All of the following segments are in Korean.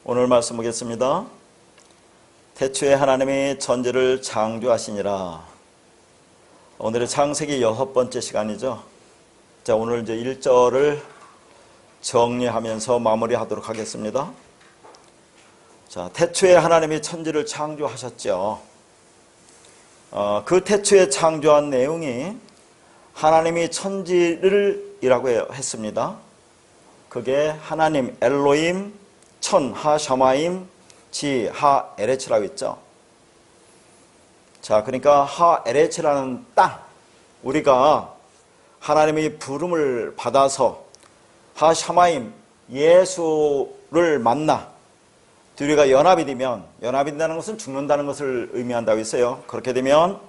오늘 말씀 보겠습니다. 태초에 하나님이 천지를 창조하시니라. 오늘의 창세기 6번째 시간이죠. 자, 오늘 이제 1절을 정리하면서 마무리하도록 하겠습니다. 자, 태초에 하나님이 천지를 창조하셨죠. 그 태초에 창조한 내용이 하나님이 천지를 이라고 했습니다. 그게 하나님 엘로임, 천, 하, 샤마임, 지, 하, 에레츠라고 했죠. 자, 그러니까 하, 에레츠라는 땅, 우리가 하나님의 부름을 받아서 하, 샤마임, 예수를 만나 둘이가 연합이 되면, 연합이 된다는 것은 죽는다는 것을 의미한다고 했어요. 그렇게 되면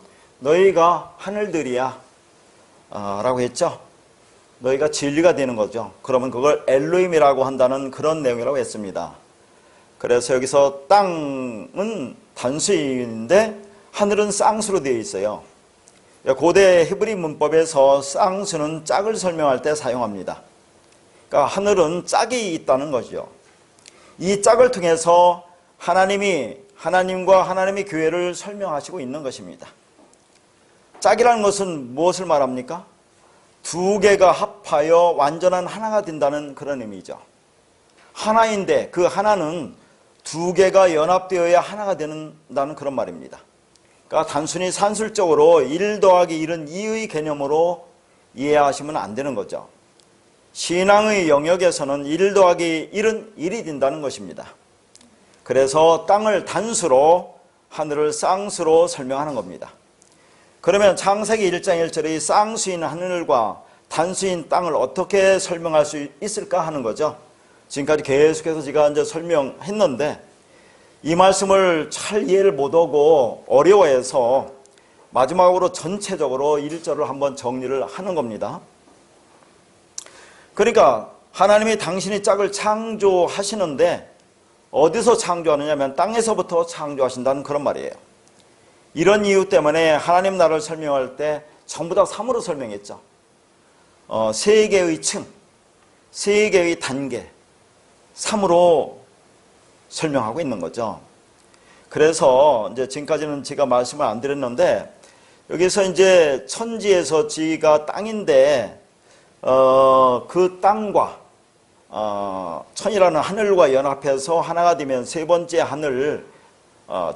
너희가 하늘들이야 라고 했죠. 너희가 진리가 되는 거죠. 그러면 그걸 엘로힘이라고 한다는 그런 내용이라고 했습니다. 그래서 여기서 땅은 단수인데 하늘은 쌍수로 되어 있어요. 고대 히브리 문법에서 쌍수는 짝을 설명할 때 사용합니다. 그러니까 하늘은 짝이 있다는 거죠. 이 짝을 통해서 하나님과 하나님의 교회를 설명하시고 있는 것입니다. 짝이라는 것은 무엇을 말합니까? 두 개가 합하여 완전한 하나가 된다는 그런 의미죠. 하나인데 그 하나는 두 개가 연합되어야 하나가 된다는 그런 말입니다. 그러니까 단순히 산술적으로 1 더하기 1은 2의 개념으로 이해하시면 안 되는 거죠. 신앙의 영역에서는 1 더하기 1은 1이 된다는 것입니다. 그래서 땅을 단수로, 하늘을 쌍수로 설명하는 겁니다. 그러면 창세기 1장 1절의 쌍수인 하늘과 단수인 땅을 어떻게 설명할 수 있을까 하는 거죠. 지금까지 계속해서 제가 이제 설명했는데 이 말씀을 잘 이해를 못하고 어려워해서 마지막으로 전체적으로 1절을 한번 정리를 하는 겁니다. 그러니까 하나님이 당신의 짝을 창조하시는데 어디서 창조하느냐면 땅에서부터 창조하신다는 그런 말이에요. 이런 이유 때문에 하나님 나라를 설명할 때 전부 다 3으로 설명했죠. 세 개의 층, 세 개의 단계, 3으로 설명하고 있는 거죠. 그래서 이제 지금까지는 제가 말씀을 안 드렸는데 여기서 이제 천지에서 지가 땅인데 그 땅과 천이라는 하늘과 연합해서 하나가 되면 세 번째 하늘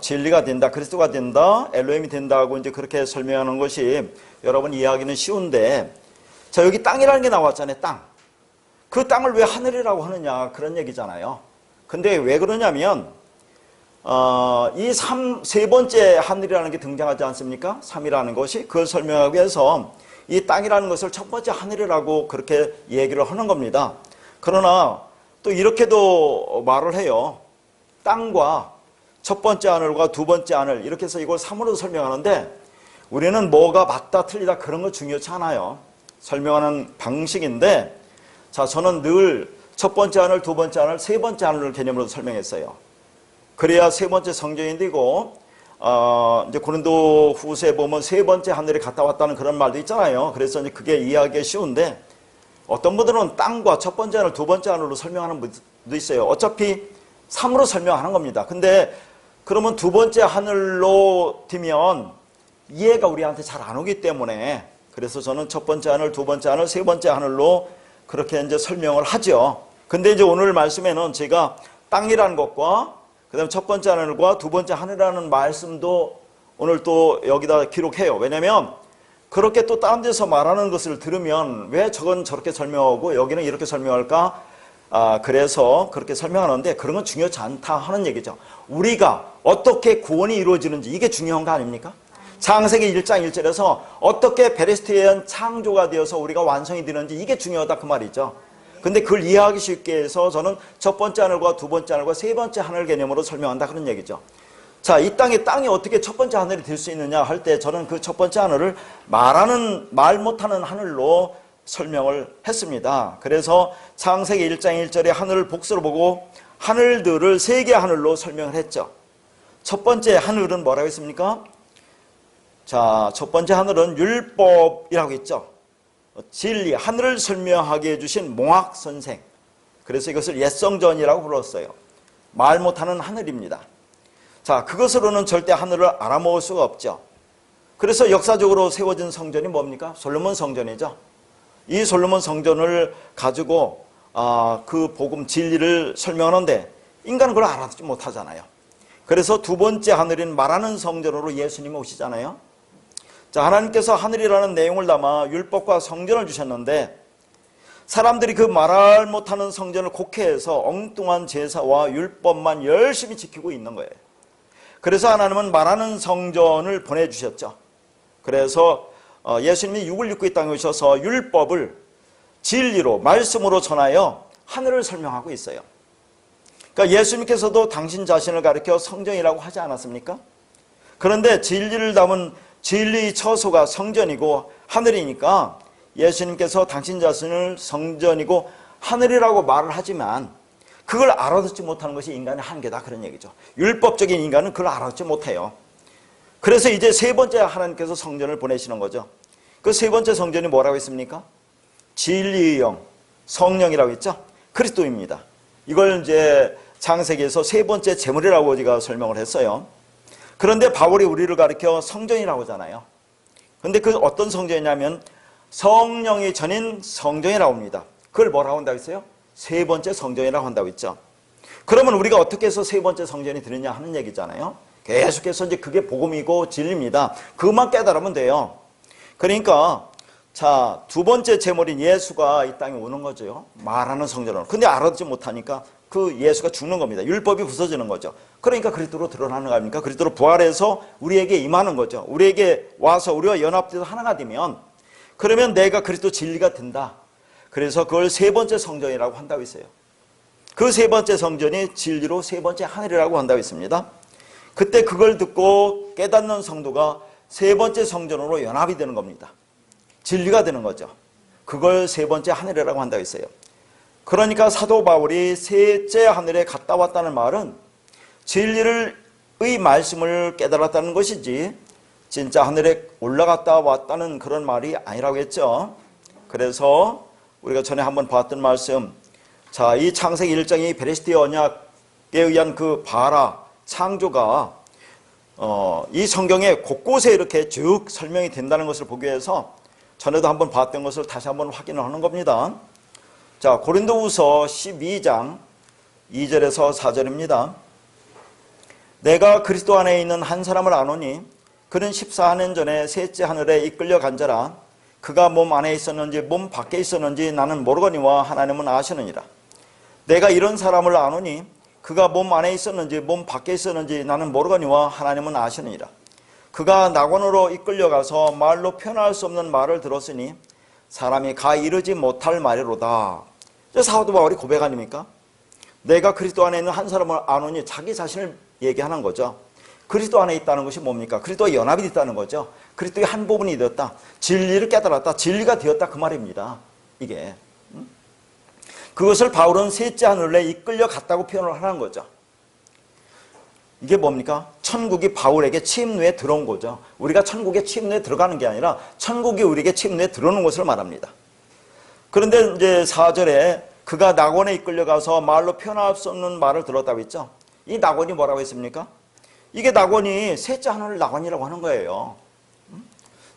진리가 된다, 그리스도가 된다, 엘로힘이 된다고 이제 그렇게 설명하는 것이 여러분 이해하기는 쉬운데, 자, 여기 땅이라는 게 나왔잖아요. 땅. 그 땅을 왜 하늘이라고 하느냐 그런 얘기잖아요. 근데 왜 그러냐면 이 세 번째 하늘이라는 게 등장하지 않습니까? 3이라는 것이 그걸 설명하기 위해서 이 땅이라는 것을 첫 번째 하늘이라고 그렇게 얘기를 하는 겁니다. 그러나 또 이렇게도 말을 해요. 땅과 첫 번째 하늘과 두 번째 하늘 이렇게 해서 이걸 3으로 설명하는데 우리는 뭐가 맞다 틀리다 그런 거 중요치 않아요. 설명하는 방식인데, 자, 저는 늘 첫 번째 하늘, 두 번째 하늘, 세 번째 하늘을 개념으로 설명했어요. 그래야 세 번째 성경이 되고 이제 고린도 후서에 보면 세 번째 하늘에 갔다 왔다는 그런 말도 있잖아요. 그래서 이제 그게 이해하기가 쉬운데 어떤 분들은 땅과 첫 번째 하늘, 두 번째 하늘로 설명하는 분도 있어요. 어차피 3으로 설명하는 겁니다. 근데 그러면 두 번째 하늘로 되면 이해가 우리한테 잘 안 오기 때문에 그래서 저는 첫 번째 하늘, 두 번째 하늘, 세 번째 하늘로 그렇게 이제 설명을 하죠. 근데 이제 오늘 말씀에는 제가 땅이라는 것과 그다음에 첫 번째 하늘과 두 번째 하늘이라는 말씀도 오늘 또 여기다 기록해요. 왜냐면 그렇게 또 다른 데서 말하는 것을 들으면 왜 저건 저렇게 설명하고 여기는 이렇게 설명할까? 그래서 그렇게 설명하는데 그런 건 중요치 않다 하는 얘기죠. 우리가 어떻게 구원이 이루어지는지 이게 중요한 거 아닙니까? 창세기 1장 1절에서 어떻게 베레스트에한 창조가 되어서 우리가 완성이 되는지 이게 중요하다 그 말이죠. 근데 그걸 이해하기 쉽게 해서 저는 첫 번째 하늘과 두 번째 하늘과 세 번째 하늘 개념으로 설명한다 그런 얘기죠. 자, 이 땅이 어떻게 첫 번째 하늘이 될 수 있느냐 할 때 저는 그 첫 번째 하늘을 말 못하는 하늘로 설명을 했습니다. 그래서 창세기 1장 1절에 하늘을 복수로 보고 하늘들을 세 개 하늘로 설명을 했죠. 첫 번째 하늘은 뭐라고 했습니까? 자, 첫 번째 하늘은 율법이라고 했죠. 진리, 하늘을 설명하게 해주신 몽학 선생. 그래서 이것을 옛성전이라고 불렀어요. 말 못하는 하늘입니다. 자, 그것으로는 절대 하늘을 알아먹을 수가 없죠. 그래서 역사적으로 세워진 성전이 뭡니까? 솔로몬 성전이죠. 이 솔로몬 성전을 가지고 그 복음 진리를 설명하는데 인간은 그걸 알아듣지 못하잖아요. 그래서 두 번째 하늘인 말하는 성전으로 예수님이 오시잖아요. 자, 하나님께서 하늘이라는 내용을 담아 율법과 성전을 주셨는데 사람들이 그 말할 못하는 성전을 곡해해서 엉뚱한 제사와 율법만 열심히 지키고 있는 거예요. 그래서 하나님은 말하는 성전을 보내주셨죠. 그래서 예수님이 육을 입고 이 땅에 오셔서 율법을 진리로 말씀으로 전하여 하늘을 설명하고 있어요. 그러니까 예수님께서도 당신 자신을 가리켜 성전이라고 하지 않았습니까? 그런데 진리를 담은 진리의 처소가 성전이고 하늘이니까 예수님께서 당신 자신을 성전이고 하늘이라고 말을 하지만 그걸 알아듣지 못하는 것이 인간의 한계다, 그런 얘기죠. 율법적인 인간은 그걸 알아듣지 못해요. 그래서 이제 세 번째 하나님께서 성전을 보내시는 거죠. 그 세 번째 성전이 뭐라고 했습니까? 진리의 영, 성령이라고 했죠. 그리스도입니다. 이걸 이제 창세기에서 세 번째 제물이라고 제가 설명을 했어요. 그런데 바울이 우리를 가리켜 성전이라고 하잖아요. 그런데 그 어떤 성전이냐면 성령이 전인 성전이라고 합니다. 그걸 뭐라고 한다고 했어요? 세 번째 성전이라고 한다고 했죠. 그러면 우리가 어떻게 해서 세 번째 성전이 되느냐 하는 얘기잖아요. 계속해서 이제 그게 복음이고 진리입니다. 그것만 깨달으면 돼요. 그러니까 자, 두 번째 제물인 예수가 이 땅에 오는 거죠. 말하는 성전으로. 근데 알아듣지 못하니까 그 예수가 죽는 겁니다. 율법이 부서지는 거죠. 그러니까 그리스도로 드러나는 거 아닙니까? 그리스도로 부활해서 우리에게 임하는 거죠. 우리에게 와서 우리와 연합돼서 하나가 되면 그러면 내가 그리스도 진리가 된다. 그래서 그걸 세 번째 성전이라고 한다고 했어요. 그 세 번째 성전이 진리로 세 번째 하늘이라고 한다고 했습니다. 그때 그걸 듣고 깨닫는 성도가 세 번째 성전으로 연합이 되는 겁니다. 진리가 되는 거죠. 그걸 세 번째 하늘이라고 한다고 했어요. 그러니까 사도 바울이 셋째 하늘에 갔다 왔다는 말은 진리의 말씀을 깨달았다는 것이지 진짜 하늘에 올라갔다 왔다는 그런 말이 아니라고 했죠. 그래서 우리가 전에 한번 봤던 말씀, 자, 이 창세기 1장이 베레스티 언약에 의한 그 바라 창조가 이 성경에 곳곳에 이렇게 쭉 설명이 된다는 것을 보기 위해서 전에도 한번 봤던 것을 다시 한번 확인을 하는 겁니다. 자, 고린도후서 12장 2절에서 4절입니다. 내가 그리스도 안에 있는 한 사람을 아노니 그는 14년 전에 셋째 하늘에 이끌려 간 자라. 그가 몸 안에 있었는지 몸 밖에 있었는지 나는 모르거니와 하나님은 아시느니라. 내가 이런 사람을 아노니 그가 몸 안에 있었는지 몸 밖에 있었는지 나는 모르거니와 하나님은 아시느니라. 그가 낙원으로 이끌려가서 말로 표현할 수 없는 말을 들었으니 사람이 가 이르지 못할 말이로다. 사도 바울이 고백 아닙니까? 내가 그리스도 안에 있는 한 사람을 아노니 자기 자신을 얘기하는 거죠. 그리스도 안에 있다는 것이 뭡니까? 그리스도와 연합이 됐다는 거죠. 그리스도의 한 부분이 되었다. 진리를 깨달았다. 진리가 되었다. 그 말입니다. 이게. 그것을 바울은 셋째 하늘에 이끌려 갔다고 표현을 하는 거죠. 이게 뭡니까? 천국이 바울에게 침례에 들어온 거죠. 우리가 천국에 침례에 들어가는 게 아니라 천국이 우리에게 침례에 들어오는 것을 말합니다. 그런데 이제 4절에 그가 낙원에 이끌려가서 말로 표현할 수 없는 말을 들었다고 했죠. 이 낙원이 뭐라고 했습니까? 이게 낙원이 셋째 하늘 낙원이라고 하는 거예요.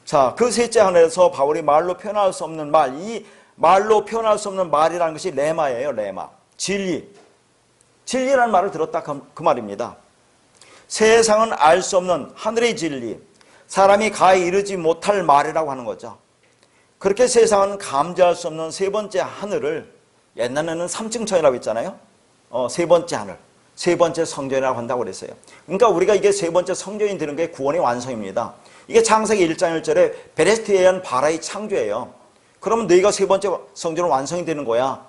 자, 그 셋째 하늘에서 바울이 말로 표현할 수 없는 말, 이 말로 표현할 수 없는 말이라는 것이 레마예요. 레마. 진리. 진리라는 말을 들었다 그 말입니다. 세상은 알 수 없는 하늘의 진리, 사람이 가히 이르지 못할 말이라고 하는 거죠. 그렇게 세상은 감지할 수 없는 세 번째 하늘을 옛날에는 삼층천이라고 했잖아요. 세 번째 하늘, 세 번째 성전이라고 한다고 그랬어요. 그러니까 우리가 이게 세 번째 성전이 되는 게 구원의 완성입니다. 이게 창세기 1장 1절에 베레스티에 의한 바라의 창조예요. 그러면 너희가 세 번째 성전은 완성이 되는 거야.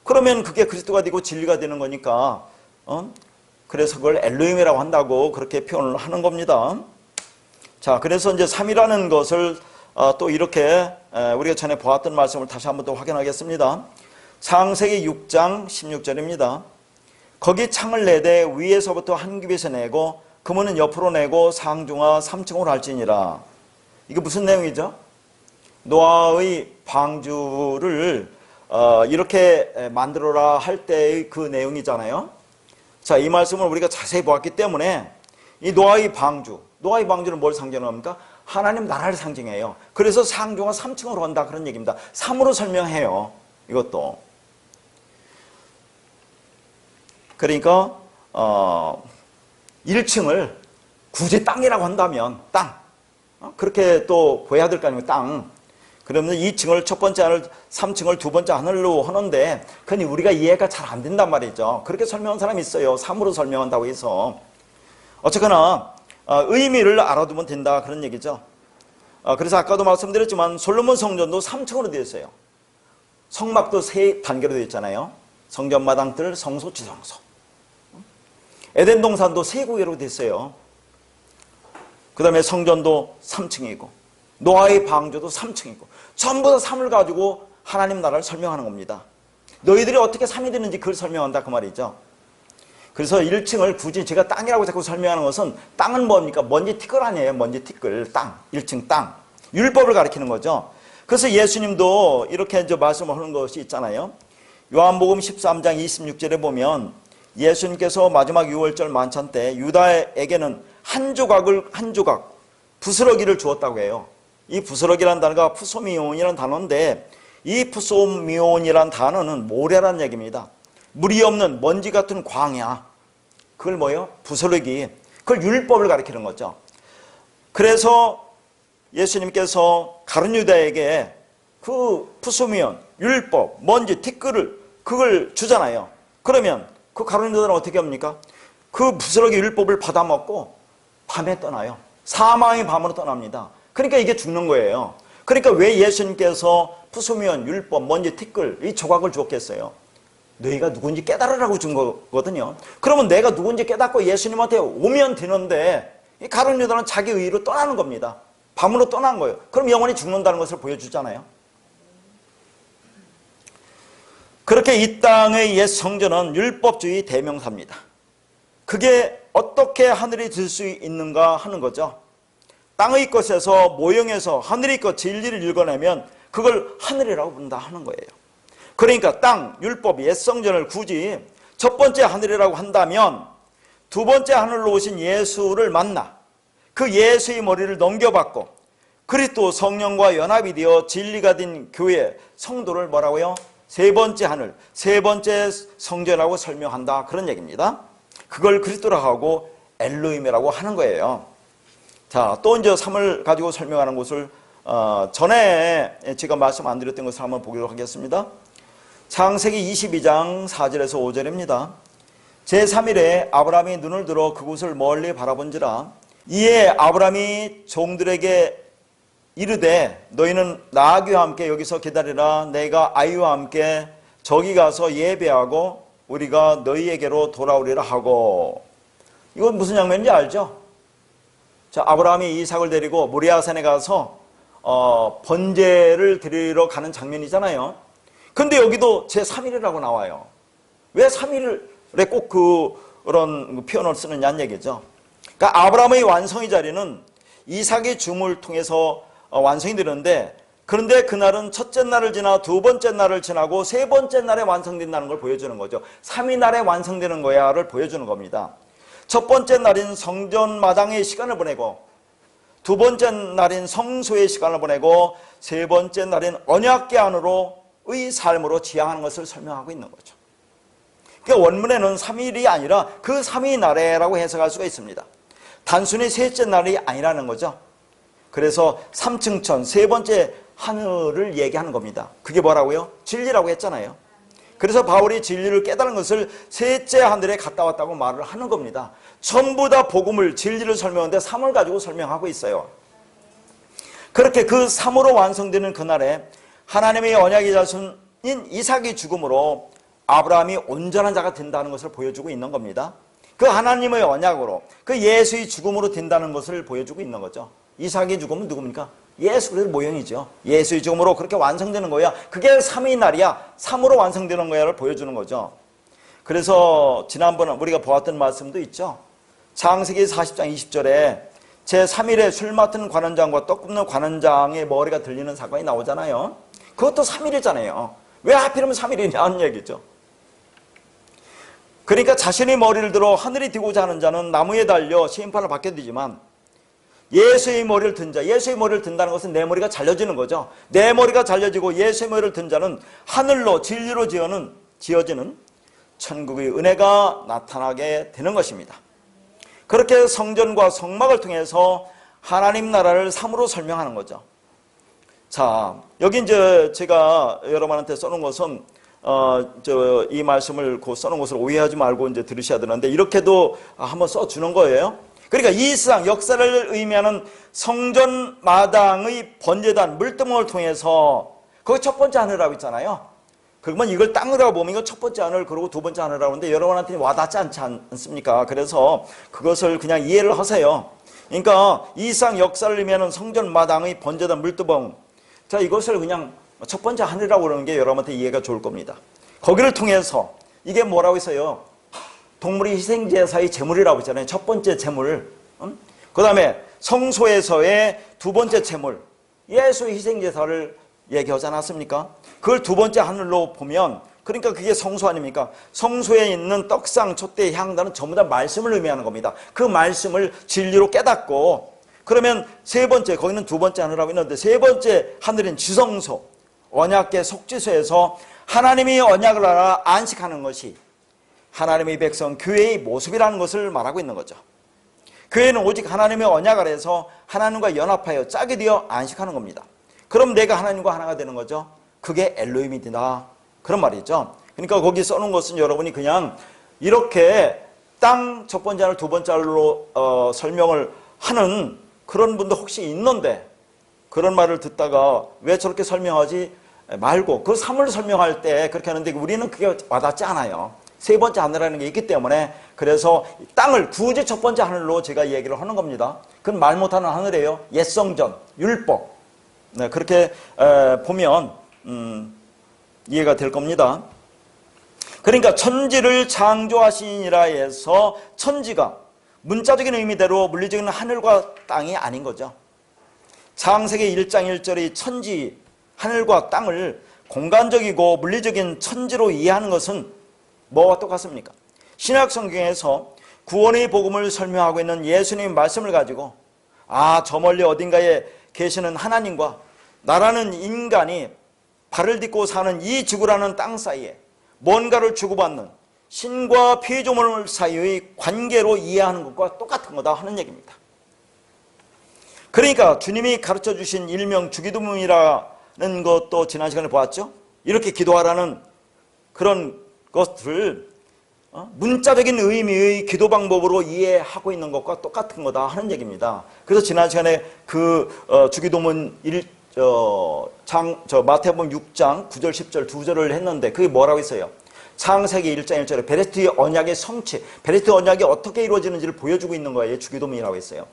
그러면 그게 그리스도가 되고 진리가 되는 거니까 그래서 그걸 엘로힘이라고 한다고 그렇게 표현을 하는 겁니다. 자, 그래서 이제 3이라는 것을 또 이렇게 우리가 전에 보았던 말씀을 다시 한번 더 확인하겠습니다. 창세기 6장 16절입니다. 거기 창을 내되 위에서부터 한 깁에서 내고 그문은 옆으로 내고 상중하 3층으로 할지니라. 이게 무슨 내용이죠? 노아의 방주를 이렇게 만들어라 할 때의 그 내용이잖아요. 자, 이 말씀을 우리가 자세히 보았기 때문에 이 노아의 방주는 뭘 상징합니까? 하나님 나라를 상징해요. 그래서 상조가 3층으로 한다 그런 얘기입니다. 3으로 설명해요. 이것도. 그러니까 1층을 굳이 땅이라고 한다면 땅. 그렇게 또 보여야 될 거 아니에요. 땅. 그러면 2층을 첫 번째 하늘, 3층을 두 번째 하늘로 하는데 그건 우리가 이해가 잘 안 된단 말이죠. 그렇게 설명한 사람이 있어요. 3으로 설명한다고 해서. 어쨌거나 의미를 알아두면 된다 그런 얘기죠. 그래서 아까도 말씀드렸지만 솔로몬 성전도 3층으로 되어 있어요. 성막도 3단계로 되어 있잖아요. 성전마당들, 성소, 지성소. 에덴 동산도 3구역으로 되어 있어요. 그 다음에 성전도 3층이고 노아의 방주도 3층이고 전부 다 3을 가지고 하나님 나라를 설명하는 겁니다. 너희들이 어떻게 3이 되는지 그걸 설명한다 그 말이죠. 그래서 1층을 굳이 제가 땅이라고 자꾸 설명하는 것은 땅은 뭡니까? 먼지 티끌 아니에요. 먼지 티끌, 땅, 1층 땅. 율법을 가리키는 거죠. 그래서 예수님도 이렇게 이제 말씀을 하는 것이 있잖아요. 요한복음 13장 26절에 보면 예수님께서 마지막 유월절 만찬 때 유다에게는 한 조각 부스러기를 주었다고 해요. 이 부스러기라는 단어가 푸소미온이라는 단어인데 이 푸소미온이라는 단어는 모래라는 얘기입니다. 물이 없는 먼지 같은 광야. 그걸 뭐예요? 부스러기. 그걸 율법을 가리키는 거죠. 그래서 예수님께서 가룟 유다에게 그 푸소미온, 율법, 먼지, 티끌을 그걸 주잖아요. 그러면 그 가룟 유다는 어떻게 합니까? 그 부스러기 율법을 받아먹고 밤에 떠나요. 사망의 밤으로 떠납니다. 그러니까 이게 죽는 거예요. 그러니까 왜 예수님께서 푸소미온, 율법, 먼지, 티끌 이 조각을 주었겠어요? 너희가 누군지 깨달으라고 준 거거든요. 그러면 내가 누군지 깨닫고 예수님한테 오면 되는데 이 가룟 유다는 자기 의로 떠나는 겁니다. 밤으로 떠난 거예요. 그럼 영원히 죽는다는 것을 보여주잖아요. 그렇게 이 땅의 옛 성전은 율법주의 대명사입니다. 그게 어떻게 하늘이 될 수 있는가 하는 거죠. 땅의 것에서 모형에서 하늘의 것 진리를 읽어내면 그걸 하늘이라고 부른다 하는 거예요. 그러니까 땅, 율법, 옛 성전을 굳이 첫 번째 하늘이라고 한다면 두 번째 하늘로 오신 예수를 만나 그 예수의 머리를 넘겨받고 그리스도 성령과 연합이 되어 진리가 된 교회, 성도를 뭐라고요? 세 번째 하늘, 세 번째 성전이라고 설명한다 그런 얘기입니다. 그걸 그리스도라고 하고 엘로힘이라고 하는 거예요. 자, 또 이제 3을 가지고 설명하는 것을 전에 제가 말씀 안 드렸던 것을 한번 보기로 하겠습니다. 창세기 22장 4절에서 5절입니다. 제3일에 아브라함이 눈을 들어 그곳을 멀리 바라본지라 이에 아브라함이 종들에게 이르되 너희는 나귀와 함께 여기서 기다리라. 내가 아이와 함께 저기 가서 예배하고 우리가 너희에게로 돌아오리라 하고. 이건 무슨 장면인지 알죠? 자, 아브라함이 이삭을 데리고 모리아산에 가서 번제를 드리러 가는 장면이잖아요. 근데 여기도 제3일이라고 나와요. 왜 3일에 꼭 그런 표현을 쓰느냐는 얘기죠. 그러니까 아브라함의 완성의 자리는 이삭의 죽음을 통해서 완성이 되는데 그런데 그날은 첫째 날을 지나 두 번째 날을 지나고 세 번째 날에 완성된다는 걸 보여주는 거죠. 3일 날에 완성되는 거야를 보여주는 겁니다. 첫 번째 날인 성전마당의 시간을 보내고 두 번째 날인 성소의 시간을 보내고 세 번째 날인 언약궤 안으로의 삶으로 지향하는 것을 설명하고 있는 거죠. 그러니까 원문에는 3일이 아니라 그 3일 날에라고 해석할 수가 있습니다. 단순히 셋째 날이 아니라는 거죠. 그래서 3층천 세 번째 하늘을 얘기하는 겁니다. 그게 뭐라고요? 진리라고 했잖아요. 그래서 바울이 진리를 깨달은 것을 셋째 하늘에 갔다 왔다고 말을 하는 겁니다. 전부 다 복음을 진리를 설명하는데 3을 가지고 설명하고 있어요. 그렇게 그 3으로 완성되는 그날에 하나님의 언약의 자손인 이삭의 죽음으로 아브라함이 온전한 자가 된다는 것을 보여주고 있는 겁니다. 그 하나님의 언약으로 그 예수의 죽음으로 된다는 것을 보여주고 있는 거죠. 이삭의 죽음은 누굽니까? 예수 그리스도의 모형이죠. 예수의 죽음으로 그렇게 완성되는 거야. 그게 3의 날이야. 3으로 완성되는 거야를 보여주는 거죠. 그래서 지난번에 우리가 보았던 말씀도 있죠. 창세기 40장 20절에 제3일에 술 맡은 관원장과 떡 굽는 관원장의 머리가 들리는 사건이 나오잖아요. 그것도 3일이잖아요. 왜 하필이면 3일이냐는 얘기죠. 그러니까 자신의 머리를 들어 하늘이 되고자 하는 자는 나무에 달려 심판을 받게 되지만, 예수의 머리를 든 자, 예수의 머리를 든다는 것은 내 머리가 잘려지는 거죠. 내 머리가 잘려지고 예수의 머리를 든 자는 하늘로 진리로 지어지는 천국의 은혜가 나타나게 되는 것입니다. 그렇게 성전과 성막을 통해서 하나님 나라를 삶으로 설명하는 거죠. 자, 여기 이제 제가 여러분한테 써놓은 것은 이 말씀을 곧 써놓은 것을 오해하지 말고 이제 들으셔야 되는데, 이렇게도 한번 써주는 거예요. 그러니까 이 세상 역사를 의미하는 성전 마당의 번제단 물두멍을 통해서, 거기 첫 번째 하늘이라고 있잖아요. 그러면 이걸 땅이라고 보면 이거 첫 번째 하늘, 그리고 두 번째 하늘이라고 하는데 여러분한테 와닿지 않지 않습니까? 그래서 그것을 그냥 이해를 하세요. 그러니까 이 세상 역사를 의미하는 성전 마당의 번제단 물두멍, 자, 이것을 그냥 첫 번째 하늘이라고 그러는 게 여러분한테 이해가 좋을 겁니다. 거기를 통해서 이게 뭐라고 했어요? 동물의 희생제사의 제물이라고 했잖아요. 첫 번째 제물. 그 다음에 성소에서의 두 번째 제물, 예수의 희생제사를 얘기하지 않았습니까? 그걸 두 번째 하늘로 보면, 그러니까 그게 성소 아닙니까? 성소에 있는 떡상, 촛대, 향단은 전부 다 말씀을 의미하는 겁니다. 그 말씀을 진리로 깨닫고, 그러면 세 번째, 거기는 두 번째 하늘이라고 있는데, 세 번째 하늘인 지성소, 언약궤 속죄소에서 하나님이 언약을 알아 안식하는 것이 하나님의 백성 교회의 모습이라는 것을 말하고 있는 거죠. 교회는 오직 하나님의 언약 아래에서 하나님과 연합하여 짝이 되어 안식하는 겁니다. 그럼 내가 하나님과 하나가 되는 거죠. 그게 엘로힘이다, 그런 말이죠. 그러니까 거기 써놓은 것은 여러분이 그냥 이렇게 땅 첫 번째 하늘, 두 번째 하늘로 설명을 하는 그런 분도 혹시 있는데, 그런 말을 듣다가 왜 저렇게 설명하지 말고, 그 3을 설명할 때 그렇게 하는데 우리는 그게 와닿지 않아요. 세 번째 하늘이라는 게 있기 때문에, 그래서 땅을 굳이 첫 번째 하늘로 제가 얘기를 하는 겁니다. 그건 말 못하는 하늘이에요. 옛성전, 율법. 네, 그렇게 보면 이해가 될 겁니다. 그러니까 천지를 창조하시니라 해서 천지가 문자적인 의미대로 물리적인 하늘과 땅이 아닌 거죠. 창세기 1장 1절의 천지, 하늘과 땅을 공간적이고 물리적인 천지로 이해하는 것은 뭐와 똑같습니까? 신약 성경에서 구원의 복음을 설명하고 있는 예수님의 말씀을 가지고, 저 멀리 어딘가에 계시는 하나님과 나라는 인간이 발을 딛고 사는 이 지구라는 땅 사이에 뭔가를 주고받는 신과 피조물 사이의 관계로 이해하는 것과 똑같은 거다 하는 얘기입니다. 그러니까 주님이 가르쳐 주신 일명 주기도문이라는 것도 지난 시간에 보았죠. 이렇게 기도하라는 그런 것을 문자적인 의미의 기도 방법으로 이해하고 있는 것과 똑같은 거다 하는 얘기입니다. 그래서 지난 시간에 그 주기도문 마태복음 6장 9절 10절 두 절을 했는데, 그게 뭐라고 했어요? 창세기 1장 1절에 베레스트의 언약의 성취, 베레스트 언약이 어떻게 이루어지는지를 보여주고 있는 거예요. 주기도문이라고 했어요.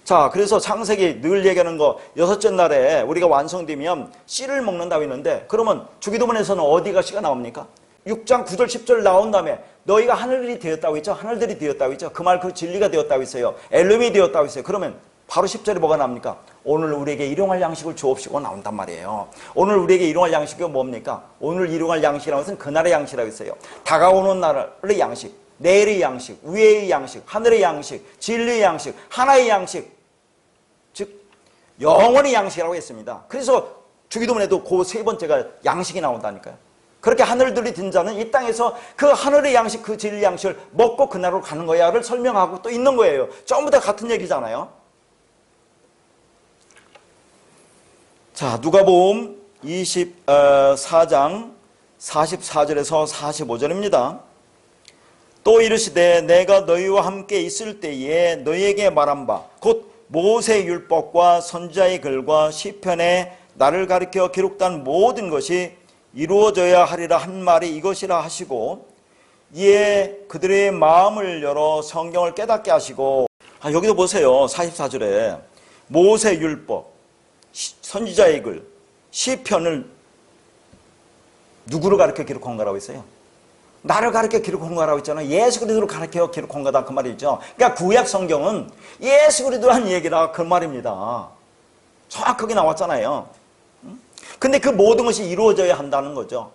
자, 그래서 창세기 늘 얘기하는 거, 여섯째 날에 우리가 완성되면 씨를 먹는다고 했는데, 그러면 주기도문에서는 어디가 씨가 나옵니까? 6장 9절 10절 나온 다음에 너희가 하늘들이 되었다고 했죠. 하늘들이 되었다고 했죠. 그 말 그 진리가 되었다고 했어요. 엘룸이 되었다고 했어요. 그러면 바로 10절에 뭐가 나옵니까? 오늘 우리에게 일용할 양식을 주옵시고 나온단 말이에요. 오늘 우리에게 일용할 양식이 뭡니까? 오늘 일용할 양식이라는 것은 그날의 양식이라고 했어요. 다가오는 날의 양식, 내일의 양식, 위의 양식, 하늘의 양식, 진리의 양식, 하나의 양식, 즉 영원의 양식이라고 했습니다. 그래서 주기도문에도 그 세 번째가 양식이 나온다니까요. 그렇게 하늘들이 든 자는 이 땅에서 그 하늘의 양식, 그 진리의 양식을 먹고 그날로 가는 거야를 설명하고 또 있는 거예요. 전부 다 같은 얘기잖아요. 자, 누가복음 24장 44절에서 45절입니다. 또 이르시되 내가 너희와 함께 있을 때에 너희에게 말한 바 곧 모세의 율법과 선지자의 글과 시편에 나를 가리켜 기록된 모든 것이 이루어져야 하리라 한 말이 이것이라 하시고, 이에 그들의 마음을 열어 성경을 깨닫게 하시고, 여기도 보세요. 44절에 모세 율법, 선지자의 글, 시편을 누구를 가르쳐 기록한 거라고 했어요? 나를 가르쳐 기록한 거라고 했잖아요. 예수 그리스도를 가르쳐 기록한 거다 그 말이죠. 그러니까 구약 성경은 예수 그리스도란 얘기다 그 말입니다. 정확하게 나왔잖아요. 근데 그 모든 것이 이루어져야 한다는 거죠.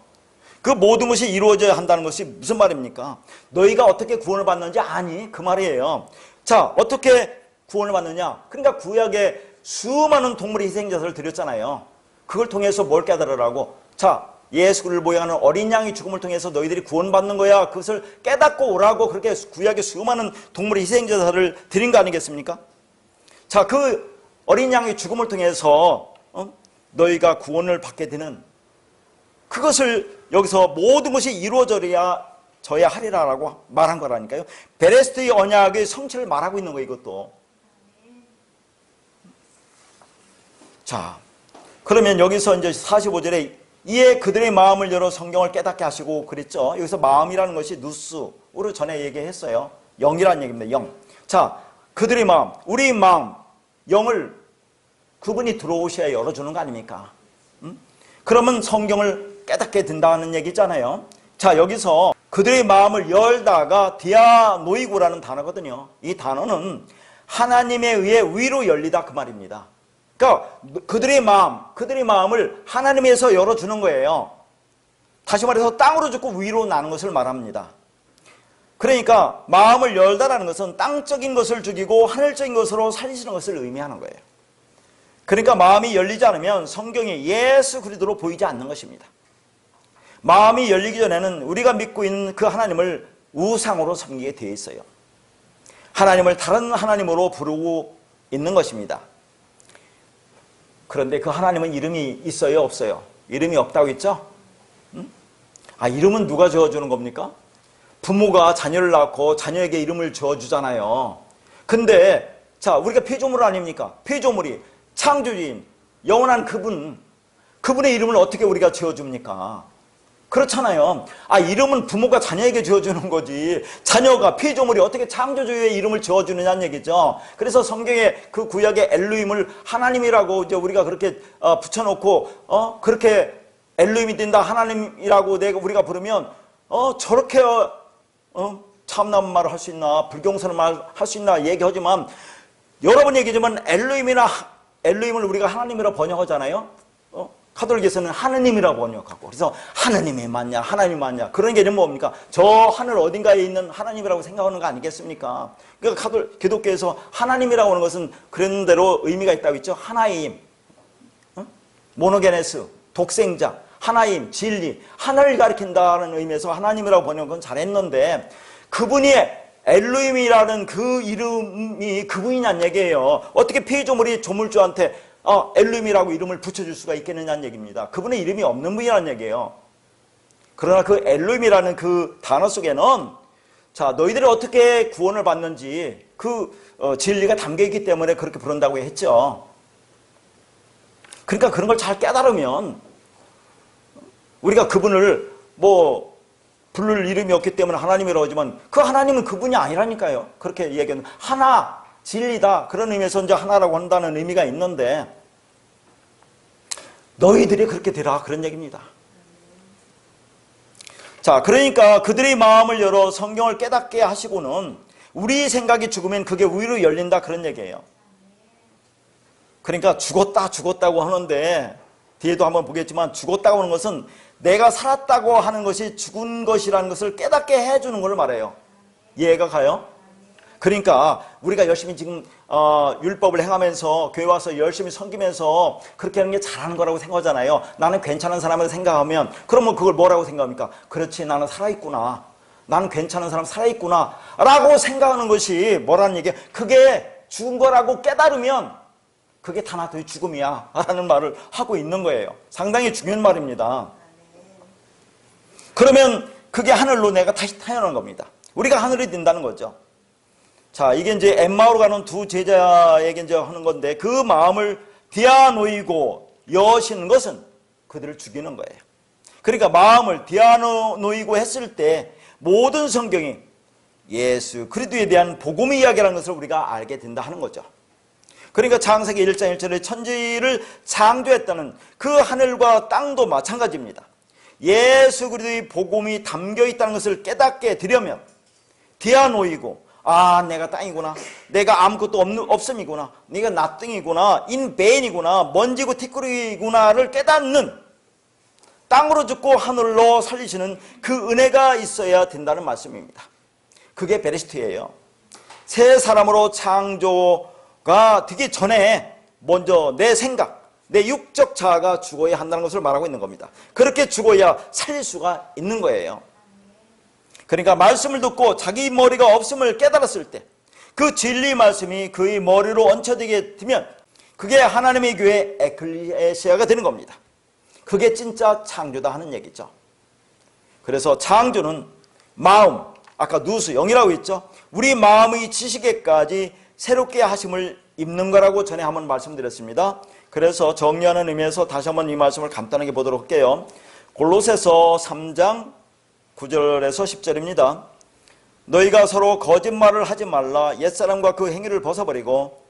그 모든 것이 이루어져야 한다는 것이 무슨 말입니까? 너희가 어떻게 구원을 받는지 아니? 그 말이에요. 자, 어떻게 구원을 받느냐? 그러니까 구약에 수많은 동물의 희생제사를 드렸잖아요. 그걸 통해서 뭘 깨달으라고? 자, 예수를 모양하는 어린 양의 죽음을 통해서 너희들이 구원받는 거야. 그것을 깨닫고 오라고 그렇게 구약의 수많은 동물의 희생제사를 드린 거 아니겠습니까? 자, 그 어린 양의 죽음을 통해서 너희가 구원을 받게 되는 그것을 여기서 모든 것이 이루어져야 하리라라고 말한 거라니까요. 베레스트의 언약의 성취를 말하고 있는 거예요, 이것도. 자, 그러면 여기서 이제 45절에 이에 그들의 마음을 열어 성경을 깨닫게 하시고 그랬죠. 여기서 마음이라는 것이 누스로 전에 얘기했어요. 영이라는 얘기입니다. 영. 자, 그들의 마음, 우리 마음, 영을 그분이 들어오셔야 열어주는 거 아닙니까? 그러면 성경을 깨닫게 된다는 얘기잖아요. 자, 여기서 그들의 마음을 열다가 디아노이고라는 단어거든요. 이 단어는 하나님에 의해 위로 열리다 그 말입니다. 그러니까 그들의 마음을 하나님에서 열어주는 거예요. 다시 말해서 땅으로 죽고 위로 나는 것을 말합니다. 그러니까 마음을 열다라는 것은 땅적인 것을 죽이고 하늘적인 것으로 살리시는 것을 의미하는 거예요. 그러니까 마음이 열리지 않으면 성경이 예수 그리스도로 보이지 않는 것입니다. 마음이 열리기 전에는 우리가 믿고 있는 그 하나님을 우상으로 섬기게 되어 있어요. 하나님을 다른 하나님으로 부르고 있는 것입니다. 그런데 그 하나님은 이름이 있어요, 없어요? 이름이 없다고 했죠? 이름은 누가 지어주는 겁니까? 부모가 자녀를 낳고 자녀에게 이름을 지어주잖아요. 근데 자, 우리가 피조물 아닙니까? 피조물이 창조주인 영원한 그분의 이름을 어떻게 우리가 지어줍니까? 그렇잖아요. 이름은 부모가 자녀에게 지어주는 거지 자녀가 피조물이 어떻게 창조주의 이름을 지어주느냐는 얘기죠. 그래서 성경에 그 구약의 엘루임을 하나님이라고 이제 우리가 그렇게 붙여놓고 그렇게 엘루임이 된다 하나님이라고 우리가 부르면 저렇게 참나무 말을 할 수 있나 불경선을 할 수 있나 얘기하지만 여러 번 얘기하지만 엘루임을 우리가 하나님이라고 번역하잖아요. 카톨릭에서는 하느님이라고 번역하고 그래서 하느님이 맞냐 하나님 맞냐 그런 개념은 뭡니까? 저 하늘 어딘가에 있는 하나님이라고 생각하는 거 아니겠습니까? 그러니까 기독교에서 하나님이라고 하는 것은 그런 대로 의미가 있다고 했죠. 하나임, 모노게네스, 독생자, 하나임, 진리, 하늘을 가리킨다는 의미에서 하나님이라고 번역은 잘했는데 그분이 엘루임이라는 그 이름이 그분이냐는 얘기예요. 어떻게 피조물이 조물주한테 엘루임이라고 이름을 붙여줄 수가 있겠느냐는 얘기입니다. 그분의 이름이 없는 분이라는 얘기예요. 그러나 그 엘루임이라는 그 단어 속에는 자, 너희들이 어떻게 구원을 받는지 그 진리가 담겨있기 때문에 그렇게 부른다고 했죠. 그러니까 그런 걸 잘 깨달으면 우리가 그분을 부를 이름이 없기 때문에 하나님이라고 하지만 그 하나님은 그분이 아니라니까요. 그렇게 얘기하는 하나, 진리다 그런 의미에서 이제 하나라고 한다는 의미가 있는데 너희들이 그렇게 되라 그런 얘기입니다. 자, 그러니까 그들의 마음을 열어 성경을 깨닫게 하시고는 우리 생각이 죽으면 그게 위로 열린다 그런 얘기예요. 그러니까 죽었다고 하는데 뒤에도 한번 보겠지만 죽었다고 하는 것은 내가 살았다고 하는 것이 죽은 것이라는 것을 깨닫게 해주는 걸 말해요. 이해가 가요? 그러니까 우리가 열심히 지금 율법을 행하면서 교회 와서 열심히 섬기면서 그렇게 하는 게 잘하는 거라고 생각하잖아요. 나는 괜찮은 사람이라고 생각하면 그러면 그걸 뭐라고 생각합니까? 그렇지, 나는 살아있구나, 나는 괜찮은 사람 살아있구나 라고 생각하는 것이 뭐라는 얘기예요? 그게 죽은 거라고 깨달으면 그게 다나도의 죽음이야 라는 말을 하고 있는 거예요. 상당히 중요한 말입니다. 그러면 그게 하늘로 내가 다시 태어난 겁니다. 우리가 하늘이 된다는 거죠. 자, 이게 이제 엠마오로 가는 두 제자에게 이제 하는 건데 그 마음을 디아노이고 여시는 것은 그들을 죽이는 거예요. 그러니까 마음을 디아노이고 했을 때 모든 성경이 예수 그리스도에 대한 복음 이야기라는 것을 우리가 알게 된다 하는 거죠. 그러니까 창세기 1장 1절에 천지를 창조했다는 그 하늘과 땅도 마찬가지입니다. 예수 그리스도의 복음이 담겨 있다는 것을 깨닫게 되려면 디아노이고 내가 땅이구나, 내가 아무것도 없음이구나, 네가 나띵이구나, 인베인이구나, 먼지고 티끌이구나를 깨닫는 땅으로 죽고 하늘로 살리시는 그 은혜가 있어야 된다는 말씀입니다. 그게 베레시트예요. 새 사람으로 창조가 되기 전에 먼저 내 생각, 내 육적 자아가 죽어야 한다는 것을 말하고 있는 겁니다. 그렇게 죽어야 살릴 수가 있는 거예요. 그러니까 말씀을 듣고 자기 머리가 없음을 깨달았을 때 그 진리 말씀이 그의 머리로 얹혀지게 되면 그게 하나님의 교회 에클레시아가 되는 겁니다. 그게 진짜 창조다 하는 얘기죠. 그래서 창조는 마음, 아까 누스, 영이라고 했죠. 우리 마음의 지식에까지 새롭게 하심을 입는 거라고 전에 한번 말씀드렸습니다. 그래서 정리하는 의미에서 다시 한번 이 말씀을 간단하게 보도록 할게요. 골로새서 3장 9절에서 10절입니다. 너희가 서로 거짓말을 하지 말라. 옛사람과 그 행위를 벗어버리고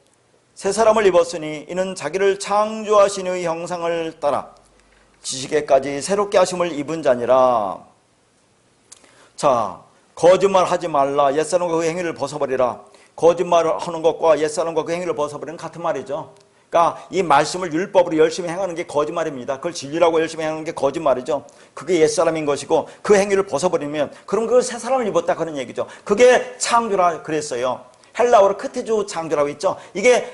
새 사람을 입었으니 이는 자기를 창조하신 이의 형상을 따라 지식에까지 새롭게 하심을 입은 자니라. 자, 거짓말하지 말라. 옛사람과 그 행위를 벗어버리라. 거짓말을 하는 것과 옛사람과 그 행위를 벗어버리는 같은 말이죠. 그러니까 이 말씀을 율법으로 열심히 행하는 게 거짓말입니다. 그걸 진리라고 열심히 행하는 게 거짓말이죠. 그게 옛사람인 것이고 그 행위를 벗어버리면 그럼 그걸 새 사람을 입었다 그런 얘기죠. 그게 창조라 그랬어요. 헬라어로 크티주 창조라고 했죠. 이게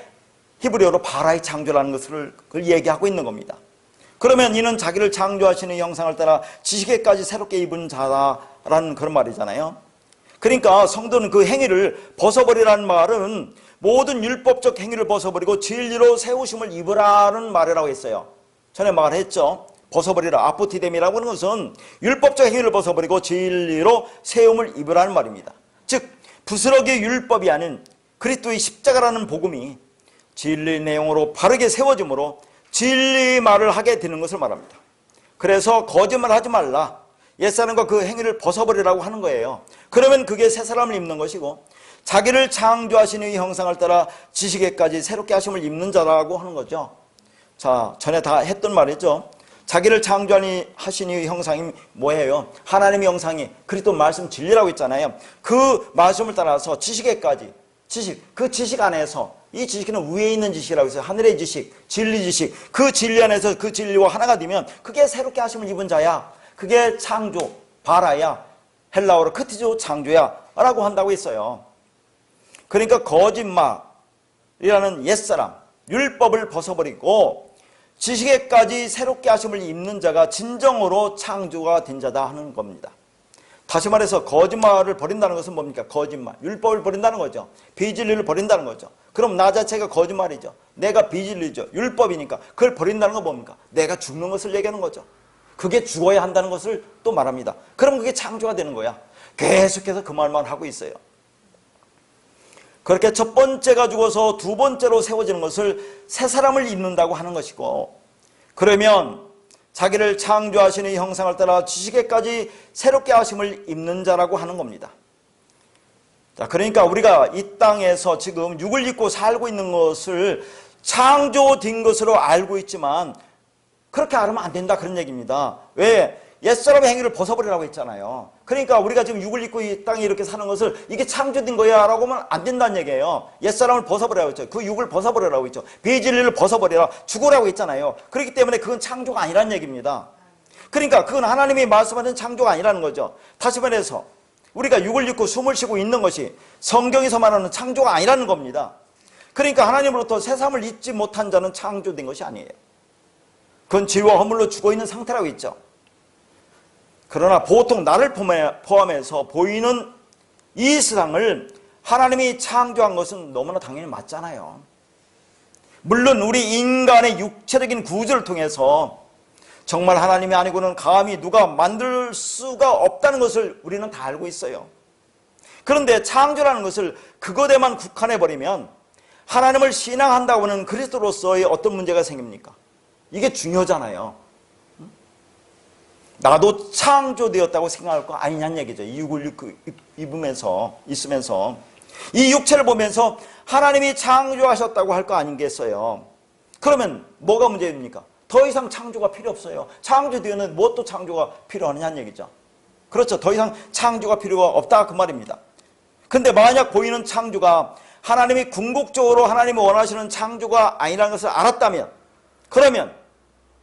히브리어로 바라의 창조라는 것을 얘기하고 있는 겁니다. 그러면 이는 자기를 창조하시는 형상을 따라 지식에까지 새롭게 입은 자라는 그런 말이잖아요. 그러니까 성도는 그 행위를 벗어버리라는 말은 모든 율법적 행위를 벗어버리고 진리로 세우심을 입으라는 말이라고 했어요. 전에 말했죠. 벗어버리라. 아포티뎀이라고 하는 것은 율법적 행위를 벗어버리고 진리로 세움을 입으라는 말입니다. 즉 부스러기의 율법이 아닌 그리스도의 십자가라는 복음이 진리 내용으로 바르게 세워짐으로 진리의 말을 하게 되는 것을 말합니다. 그래서 거짓말 하지 말라. 옛사람과 그 행위를 벗어버리라고 하는 거예요. 그러면 그게 새 사람을 입는 것이고 자기를 창조하신 이 형상을 따라 지식에까지 새롭게 하심을 입는 자라고 하는 거죠. 자, 전에 다 했던 말이죠. 자기를 창조하신 이 형상이 뭐예요? 하나님의 형상이 그리스도 말씀 진리라고 했잖아요. 그 말씀을 따라서 지식에까지 그 지식 안에서 이 지식은 위에 있는 지식이라고 해서 하늘의 지식, 진리 지식 그 진리 안에서 그 진리와 하나가 되면 그게 새롭게 하심을 입은 자야. 그게 창조, 바라야. 헬라어로 크티조 창조야 라고 한다고 했어요. 그러니까 거짓말이라는 옛사람, 율법을 벗어버리고 지식에까지 새롭게 하심을 입는 자가 진정으로 창조가 된 자다 하는 겁니다. 다시 말해서 거짓말을 버린다는 것은 뭡니까? 거짓말, 율법을 버린다는 거죠. 비진리를 버린다는 거죠. 그럼 나 자체가 거짓말이죠. 내가 비진리죠. 율법이니까 그걸 버린다는 건 뭡니까? 내가 죽는 것을 얘기하는 거죠. 그게 죽어야 한다는 것을 또 말합니다. 그럼 그게 창조가 되는 거야. 계속해서 그 말만 하고 있어요. 그렇게 첫 번째가 죽어서 두 번째로 세워지는 것을 새 사람을 입는다고 하는 것이고 그러면 자기를 창조하시는 이 형상을 따라 지식에까지 새롭게 하심을 입는 자라고 하는 겁니다. 자, 그러니까 우리가 이 땅에서 지금 육을 입고 살고 있는 것을 창조된 것으로 알고 있지만 그렇게 알으면 안 된다 그런 얘기입니다. 왜? 옛사람의 행위를 벗어버리라고 했잖아요. 그러니까 우리가 지금 육을 입고 이 땅에 이렇게 사는 것을 이게 창조된 거야 라고 하면 안 된다는 얘기예요. 옛사람을 벗어버리라고 했죠. 그 육을 벗어버리라고 했죠. 비진리를 벗어버리라, 죽으라고 했잖아요. 그렇기 때문에 그건 창조가 아니라는 얘기입니다. 그러니까 그건 하나님이 말씀하는 창조가 아니라는 거죠. 다시 말해서 우리가 육을 입고 숨을 쉬고 있는 것이 성경에서 말하는 창조가 아니라는 겁니다. 그러니까 하나님으로부터 새 삶을 잊지 못한 자는 창조된 것이 아니에요. 그건 죄와 허물로 죽어있는 상태라고 했죠. 그러나 보통 나를 포함해서 보이는 이 세상을 하나님이 창조한 것은 너무나 당연히 맞잖아요. 물론 우리 인간의 육체적인 구조를 통해서 정말 하나님이 아니고는 감히 누가 만들 수가 없다는 것을 우리는 다 알고 있어요. 그런데 창조라는 것을 그것에만 국한해버리면 하나님을 신앙한다고 하는 그리스도로서의 어떤 문제가 생깁니까? 이게 중요하잖아요. 나도 창조되었다고 생각할 거 아니냐는 얘기죠. 이 육을 있으면서 이 육체를 보면서 하나님이 창조하셨다고 할 거 아니겠어요. 그러면 뭐가 문제입니까? 더 이상 창조가 필요 없어요. 창조되었는데 뭐 또 창조가 필요하느냐는 얘기죠. 그렇죠. 더 이상 창조가 필요가 없다 그 말입니다. 근데 만약 보이는 창조가 하나님이 궁극적으로 하나님이 원하시는 창조가 아니라는 것을 알았다면 그러면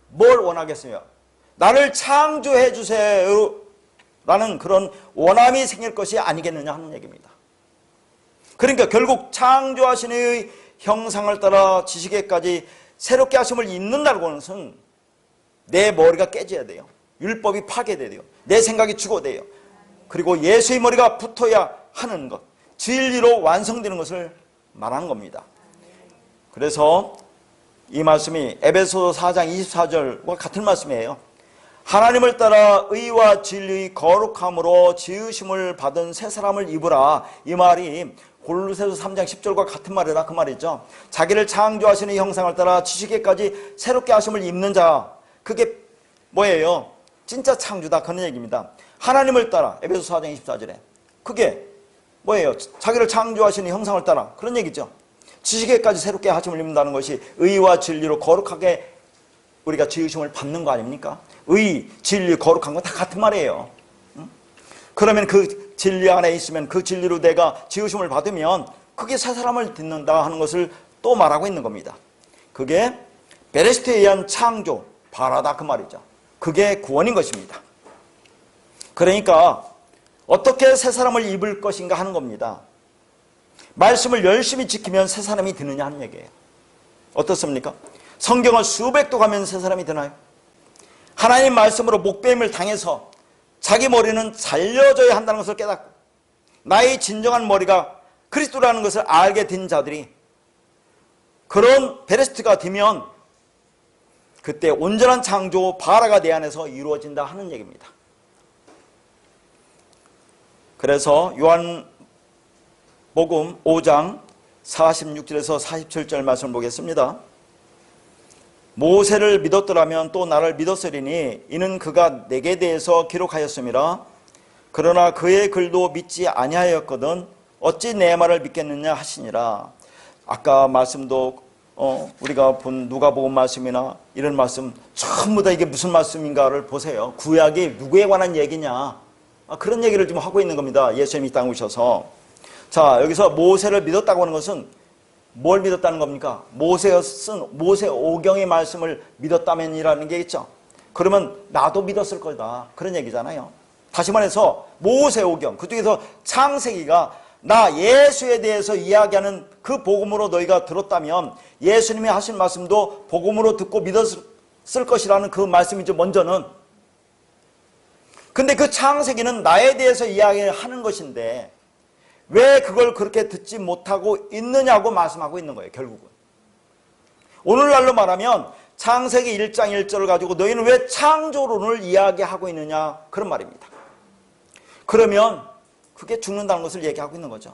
뭘 원하겠어요? 나를 창조해 주세요 라는 그런 원함이 생길 것이 아니겠느냐 하는 얘기입니다. 그러니까 결국 창조하신 이의 형상을 따라 지식에까지 새롭게 하심을 입는다는 것은 내 머리가 깨져야 돼요. 율법이 파괴돼야 돼요. 내 생각이 죽어돼요. 그리고 예수의 머리가 붙어야 하는 것, 진리로 완성되는 것을 말하는 겁니다. 그래서 이 말씀이 에베소서 4장 24절과 같은 말씀이에요. 하나님을 따라 의와 진리의 거룩함으로 지으심을 받은 새 사람을 입으라. 이 말이 골로새서 3장 10절과 같은 말이라 그 말이죠. 자기를 창조하시는 형상을 따라 지식에까지 새롭게 하심을 입는 자, 그게 뭐예요? 진짜 창조다 그런 얘기입니다. 하나님을 따라 에베소 4장 24절에 그게 뭐예요? 자기를 창조하시는 형상을 따라 그런 얘기죠. 지식에까지 새롭게 하심을 입는다는 것이 의와 진리로 거룩하게 우리가 지으심을 받는 거 아닙니까? 의, 진리, 거룩한 건 다 같은 말이에요. 그러면 그 진리 안에 있으면 그 진리로 내가 지으심을 받으면 그게 새 사람을 듣는다 하는 것을 또 말하고 있는 겁니다. 그게 베레스트에 의한 창조, 바라다 그 말이죠. 그게 구원인 것입니다. 그러니까 어떻게 새 사람을 입을 것인가 하는 겁니다. 말씀을 열심히 지키면 새 사람이 되느냐 하는 얘기예요. 어떻습니까? 성경을 수백도 가면 새 사람이 되나요? 하나님 말씀으로 목배임을 당해서 자기 머리는 살려져야 한다는 것을 깨닫고 나의 진정한 머리가 그리스도라는 것을 알게 된 자들이 그런 베레스트가 되면 그때 온전한 창조 바라가 내 안에서 이루어진다 하는 얘기입니다. 그래서 요한복음 5장 46절에서 47절 말씀을 보겠습니다. 모세를 믿었더라면 또 나를 믿었으리니 이는 그가 내게 대해서 기록하였음이라. 그러나 그의 글도 믿지 아니하였거든 어찌 내 말을 믿겠느냐 하시니라. 아까 말씀도 우리가 본 누가복음 말씀이나 이런 말씀 전부 다 이게 무슨 말씀인가를 보세요. 구약이 누구에 관한 얘기냐 그런 얘기를 지금 하고 있는 겁니다. 예수님이 이 땅에 오셔서. 자, 여기서 모세를 믿었다고 하는 것은 뭘 믿었다는 겁니까? 모세가 쓴 모세 오경의 말씀을 믿었다면이라는 게 있죠. 그러면 나도 믿었을 거다 그런 얘기잖아요. 다시 말해서 모세 오경 그중에서 창세기가 나 예수에 대해서 이야기하는 그 복음으로 너희가 들었다면 예수님이 하신 말씀도 복음으로 듣고 믿었을 것이라는 그 말씀이죠. 먼저는. 근데 그 창세기는 나에 대해서 이야기하는 것인데 왜 그걸 그렇게 듣지 못하고 있느냐고 말씀하고 있는 거예요. 결국은 오늘날로 말하면 창세기 1장 1절을 가지고 너희는 왜 창조론을 이야기하고 있느냐 그런 말입니다. 그러면 그게 죽는다는 것을 얘기하고 있는 거죠.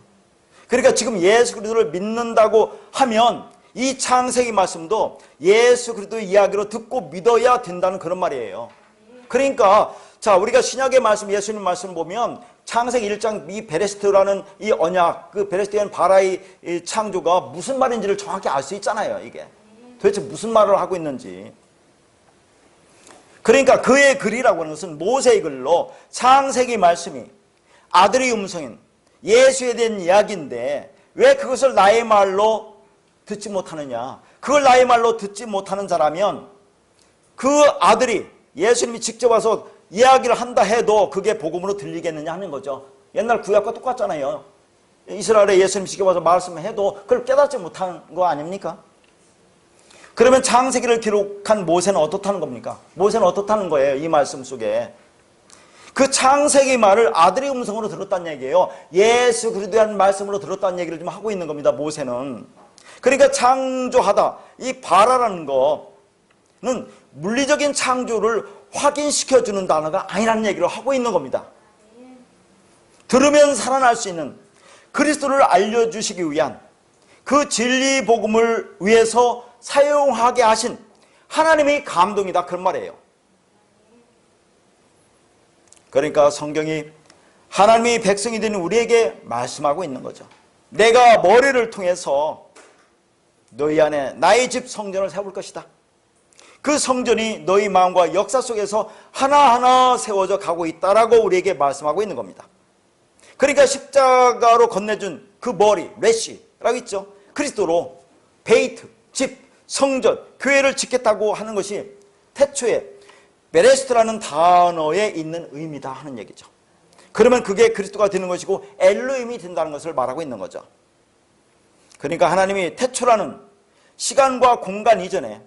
그러니까 지금 예수 그리스도를 믿는다고 하면 이 창세기 말씀도 예수 그리스도의 이야기로 듣고 믿어야 된다는 그런 말이에요. 그러니까 자, 우리가 신약의 말씀, 예수님 말씀 보면 창세기 1장 이 베레스트라는 이 언약, 그 베레스트엔 바라의 이 창조가 무슨 말인지를 정확히 알 수 있잖아요. 이게 도대체 무슨 말을 하고 있는지. 그러니까 그의 글이라고 하는 것은 모세의 글로 창세기 말씀이 아들의 음성인 예수에 대한 이야기인데 왜 그것을 나의 말로 듣지 못하느냐. 그걸 나의 말로 듣지 못하는 자라면 그 아들이 예수님이 직접 와서 이야기를 한다 해도 그게 복음으로 들리겠느냐 하는 거죠. 옛날 구약과 똑같잖아요. 이스라엘에 예수님이 직접 와서 말씀해도 그걸 깨닫지 못한 거 아닙니까? 그러면 창세기를 기록한 모세는 어떻다는 겁니까? 모세는 어떻다는 거예요? 이 말씀 속에 그 창세기 말을 아들의 음성으로 들었다는 얘기예요. 예수 그리스도에 대한 말씀으로 들었다는 얘기를 좀 하고 있는 겁니다. 모세는. 그러니까 창조하다 이 바라라는 거는 물리적인 창조를 확인시켜주는 단어가 아니라는 얘기를 하고 있는 겁니다. 들으면 살아날 수 있는 그리스도를 알려주시기 위한 그 진리 복음을 위해서 사용하게 하신 하나님의 감동이다 그런 말이에요. 그러니까 성경이 하나님의 백성이 된 우리에게 말씀하고 있는 거죠. 내가 머리를 통해서 너희 안에 나의 집 성전을 세울 것이다. 그 성전이 너희 마음과 역사 속에서 하나하나 세워져 가고 있다라고 우리에게 말씀하고 있는 겁니다. 그러니까 십자가로 건네준 그 머리, 레시라고 있죠. 그리스도로 베이트, 집, 성전, 교회를 짓겠다고 하는 것이 태초에 베레시트라는 단어에 있는 의미다 하는 얘기죠. 그러면 그게 그리스도가 되는 것이고 엘로힘이 된다는 것을 말하고 있는 거죠. 그러니까 하나님이 태초라는 시간과 공간 이전에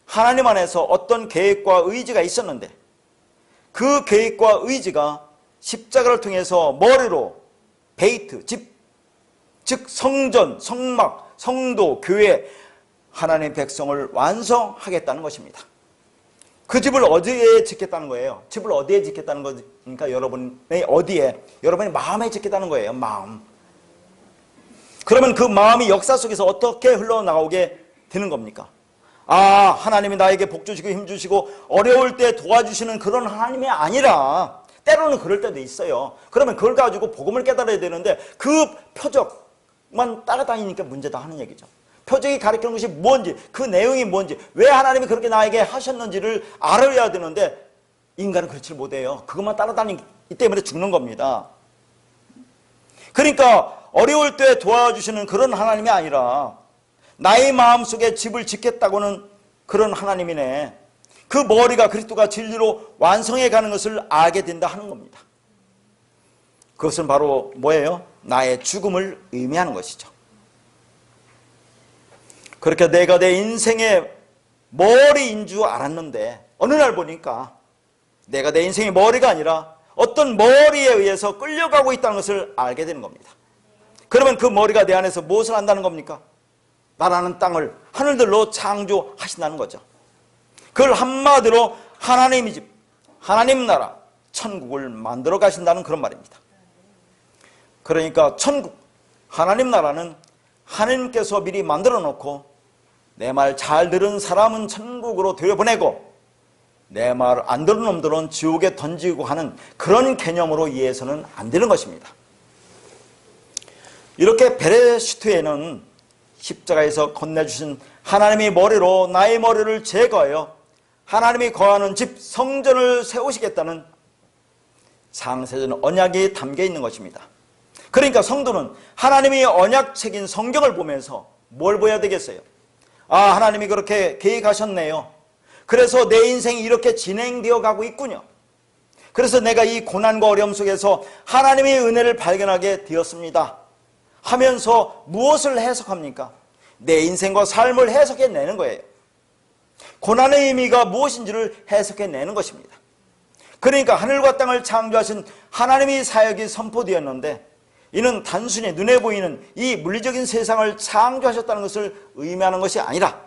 하나님 안에서 어떤 계획과 의지가 있었는데 그 계획과 의지가 십자가를 통해서 머리로 베이트, 집, 즉 성전, 성막, 성도, 교회, 하나님의 백성을 완성하겠다는 것입니다. 그 집을 어디에 짓겠다는 거예요? 집을 어디에 짓겠다는 거니까 여러분의 어디에? 여러분의 마음에 짓겠다는 거예요. 마음. 그러면 그 마음이 역사 속에서 어떻게 흘러나오게 되는 겁니까? 아, 하나님이 나에게 복 주시고 힘 주시고 어려울 때 도와주시는 그런 하나님이 아니라 때로는 그럴 때도 있어요. 그러면 그걸 가지고 복음을 깨달아야 되는데 그 표적만 따라다니니까 문제다 하는 얘기죠. 표적이 가리키는 것이 뭔지, 그 내용이 뭔지, 왜 하나님이 그렇게 나에게 하셨는지를 알아야 되는데 인간은 그렇지 못해요. 그것만 따라다니기 때문에 죽는 겁니다. 그러니까 어려울 때 도와주시는 그런 하나님이 아니라 나의 마음속에 집을 짓겠다고는 그런 하나님이네. 그 머리가 그리스도가 진리로 완성해 가는 것을 알게 된다 하는 겁니다. 그것은 바로 뭐예요? 나의 죽음을 의미하는 것이죠. 그렇게 내가 내 인생의 머리인 줄 알았는데 어느 날 보니까 내가 내 인생의 머리가 아니라 어떤 머리에 의해서 끌려가고 있다는 것을 알게 되는 겁니다. 그러면 그 머리가 내 안에서 무엇을 한다는 겁니까? 나라는 땅을 하늘들로 창조하신다는 거죠. 그걸 한마디로 하나님의 집, 하나님 나라, 천국을 만들어 가신다는 그런 말입니다. 그러니까 천국, 하나님 나라는 하나님께서 미리 만들어 놓고 내 말 잘 들은 사람은 천국으로 들여보내고 내 말 안 들은 놈들은 지옥에 던지고 하는 그런 개념으로 이해해서는 안 되는 것입니다. 이렇게 베레시트에는 십자가에서 건네주신 하나님의 머리로 나의 머리를 제거하여 하나님이 거하는 집 성전을 세우시겠다는 창세전 언약이 담겨 있는 것입니다. 그러니까 성도는 하나님이 언약책인 성경을 보면서 뭘 보여야 되겠어요? 아, 하나님이 그렇게 계획하셨네요. 그래서 내 인생이 이렇게 진행되어 가고 있군요. 그래서 내가 이 고난과 어려움 속에서 하나님의 은혜를 발견하게 되었습니다 하면서 무엇을 해석합니까? 내 인생과 삶을 해석해내는 거예요. 고난의 의미가 무엇인지를 해석해내는 것입니다. 그러니까 하늘과 땅을 창조하신 하나님의 사역이 선포되었는데 이는 단순히 눈에 보이는 이 물리적인 세상을 창조하셨다는 것을 의미하는 것이 아니라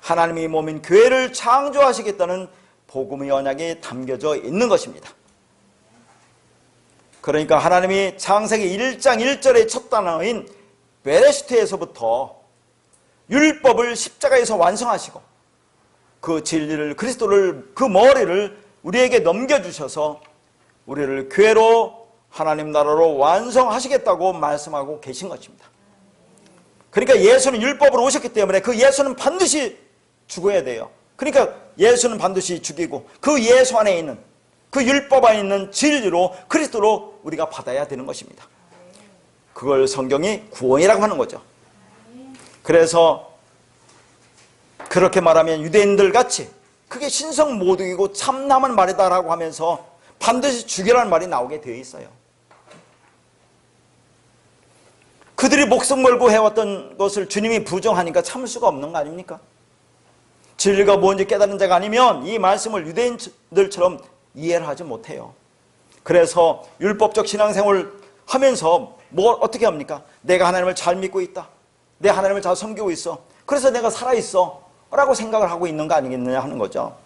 하나님의 몸인 교회를 창조하시겠다는 복음의 언약이 담겨져 있는 것입니다. 그러니까 하나님이 창세기 1장 1절의 첫 단어인 베레시트에서부터 율법을 십자가에서 완성하시고 그 진리를, 그리스도를, 그 머리를 우리에게 넘겨주셔서 우리를 교회로 하나님 나라로 완성하시겠다고 말씀하고 계신 것입니다. 그러니까 예수는 율법으로 오셨기 때문에 그 예수는 반드시 죽어야 돼요. 그러니까 예수는 반드시 죽이고 그 예수 안에 있는, 그 율법 안에 있는 진리로 그리스도로 우리가 받아야 되는 것입니다. 그걸 성경이 구원이라고 하는 거죠. 그래서 그렇게 말하면 유대인들 같이 그게 신성모독이고 참남한 말이다라고 하면서 반드시 죽이라는 말이 나오게 되어 있어요. 그들이 목숨 걸고 해왔던 것을 주님이 부정하니까 참을 수가 없는 거 아닙니까? 진리가 뭔지 깨달은 자가 아니면 이 말씀을 유대인들처럼 이해를 하지 못해요. 그래서 율법적 신앙생활을 하면서 뭘 어떻게 합니까? 내가 하나님을 잘 믿고 있다. 내 하나님을 잘 섬기고 있어. 그래서 내가 살아있어 라고 생각을 하고 있는 거 아니겠느냐 하는 거죠.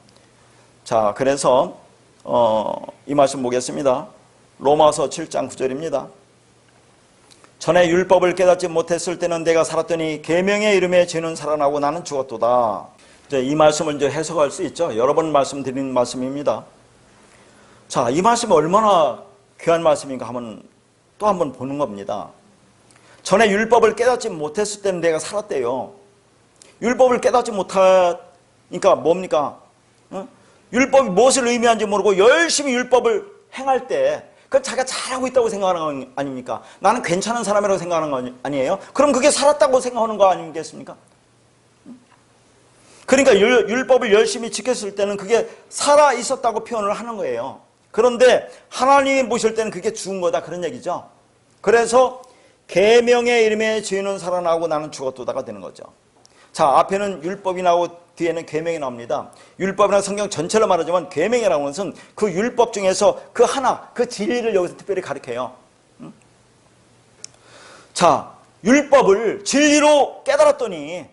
자, 그래서 이 말씀 보겠습니다. 로마서 7장 9절입니다. 전에 율법을 깨닫지 못했을 때는 내가 살았더니 계명의 이름에 죄는 살아나고 나는 죽었도다. 이제 이 말씀을 이제 해석할 수 있죠. 여러 번 말씀드린 말씀입니다. 자, 이 말씀이 얼마나 귀한 말씀인가 하면 또 한 번 보는 겁니다. 전에 율법을 깨닫지 못했을 때는 내가 살았대요. 율법을 깨닫지 못하니까 뭡니까? 율법이 무엇을 의미하는지 모르고 열심히 율법을 행할 때 그건 자기가 잘하고 있다고 생각하는 거 아닙니까? 나는 괜찮은 사람이라고 생각하는 거 아니에요? 그럼 그게 살았다고 생각하는 거 아니겠습니까? 그러니까 율법을 열심히 지켰을 때는 그게 살아 있었다고 표현을 하는 거예요. 그런데 하나님이 보실 때는 그게 죽은 거다 그런 얘기죠. 그래서 계명의 이름에 죄는 살아나고 나는 죽었도다가 되는 거죠. 자, 앞에는 율법이 나오고 뒤에는 계명이 나옵니다. 율법이나 성경 전체로 말하자면 계명이라는 것은 그 율법 중에서 그 하나, 그 진리를 여기서 특별히 가리켜요. 자, 율법을 진리로 깨달았더니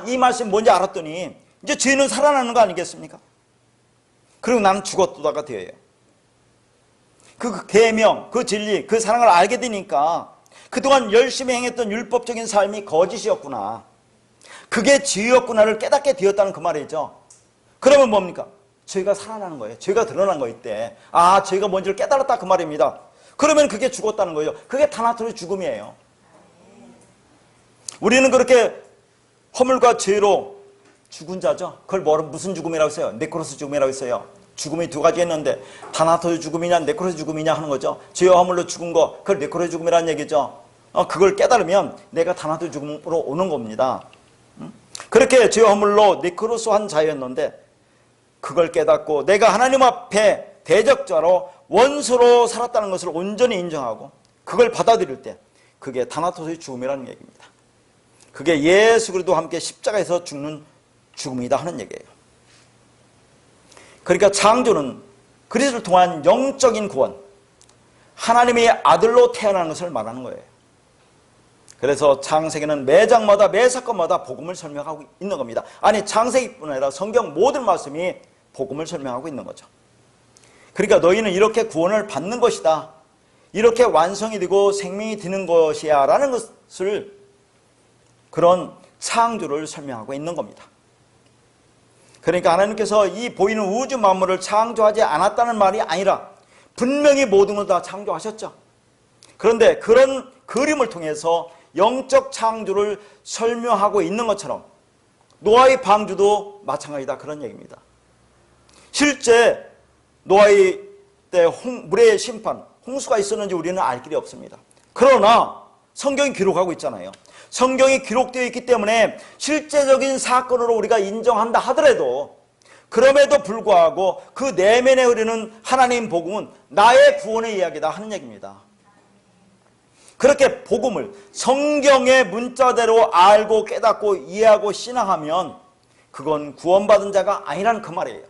이 말씀이 뭔지 알았더니 이제 죄는 살아나는 거 아니겠습니까? 그리고 나는 죽었도다가 되어요. 그 계명, 그 진리, 그 사랑을 알게 되니까 그동안 열심히 행했던 율법적인 삶이 거짓이었구나, 그게 죄였구나를 깨닫게 되었다는 그 말이죠. 그러면 뭡니까? 죄가 살아나는 거예요. 죄가 드러난 거 이때. 죄가 뭔지를 깨달았다 그 말입니다. 그러면 그게 죽었다는 거예요. 그게 타나토의 죽음이에요. 우리는 그렇게 허물과 죄로 죽은 자죠. 그걸 무슨 죽음이라고 했어요? 네크로스 죽음이라고 했어요. 죽음이 두 가지 했는데 타나토의 죽음이냐 네크로스 죽음이냐 하는 거죠. 죄와 허물로 죽은 거, 그걸 네크로스 죽음이라는 얘기죠. 그걸 깨달으면 내가 타나토의 죽음으로 오는 겁니다. 그렇게 죄와 허물로 네크로스한 자였는데 그걸 깨닫고 내가 하나님 앞에 대적자로 원수로 살았다는 것을 온전히 인정하고 그걸 받아들일 때 그게 타나토스의 죽음이라는 얘기입니다. 그게 예수 그리스도와 함께 십자가에서 죽는 죽음이다 하는 얘기예요. 그러니까 창조는 그리스도를 통한 영적인 구원, 하나님의 아들로 태어나는 것을 말하는 거예요. 그래서 창세기는 매 장마다 매 사건마다 복음을 설명하고 있는 겁니다. 아니, 창세기뿐 아니라 성경 모든 말씀이 복음을 설명하고 있는 거죠. 그러니까 너희는 이렇게 구원을 받는 것이다, 이렇게 완성이 되고 생명이 드는 것이야 라는 것을, 그런 창조를 설명하고 있는 겁니다. 그러니까 하나님께서 이 보이는 우주 만물을 창조하지 않았다는 말이 아니라 분명히 모든 걸 다 창조하셨죠. 그런데 그런 그림을 통해서 영적 창조를 설명하고 있는 것처럼 노아의 방주도 마찬가지다 그런 얘기입니다. 실제 노아의 때 물의 심판, 홍수가 있었는지 우리는 알 길이 없습니다. 그러나 성경이 기록하고 있잖아요. 성경이 기록되어 있기 때문에 실제적인 사건으로 우리가 인정한다 하더라도 그럼에도 불구하고 그 내면에 흐르는 하나님 복음은 나의 구원의 이야기다 하는 얘기입니다. 그렇게 복음을 성경의 문자대로 알고 깨닫고 이해하고 신앙하면 그건 구원받은 자가 아니라는 그 말이에요.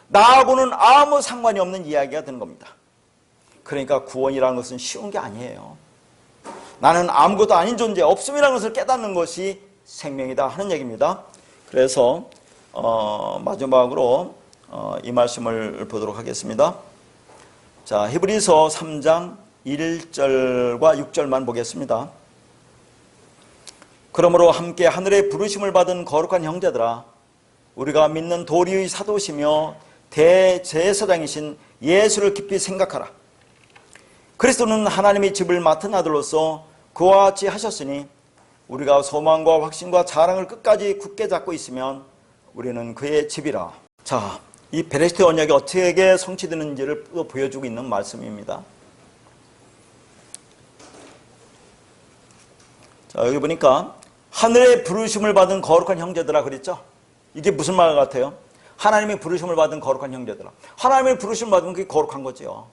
나하고는 아무 상관이 없는 이야기가 되는 겁니다. 그러니까 구원이라는 것은 쉬운 게 아니에요. 나는 아무것도 아닌 존재, 없음이라는 것을 깨닫는 것이 생명이다 하는 얘기입니다. 그래서 마지막으로 이 말씀을 보도록 하겠습니다. 자, 히브리서 3장 1절과 6절만 보겠습니다. 그러므로 함께 하늘의 부르심을 받은 거룩한 형제들아, 우리가 믿는 도리의 사도시며 대제사장이신 예수를 깊이 생각하라. 그리스도는 하나님의 집을 맡은 아들로서 그와 같이 하셨으니 우리가 소망과 확신과 자랑을 끝까지 굳게 잡고 있으면 우리는 그의 집이라. 자, 이 베레스트 언약이 어떻게 성취되는지를 보여주고 있는 말씀입니다. 자, 여기 보니까 하늘의 부르심을 받은 거룩한 형제들아 그랬죠? 이게 무슨 말 같아요? 하나님의 부르심을 받은 거룩한 형제들아. 하나님의 부르심을 받으면 그게 거룩한 거죠.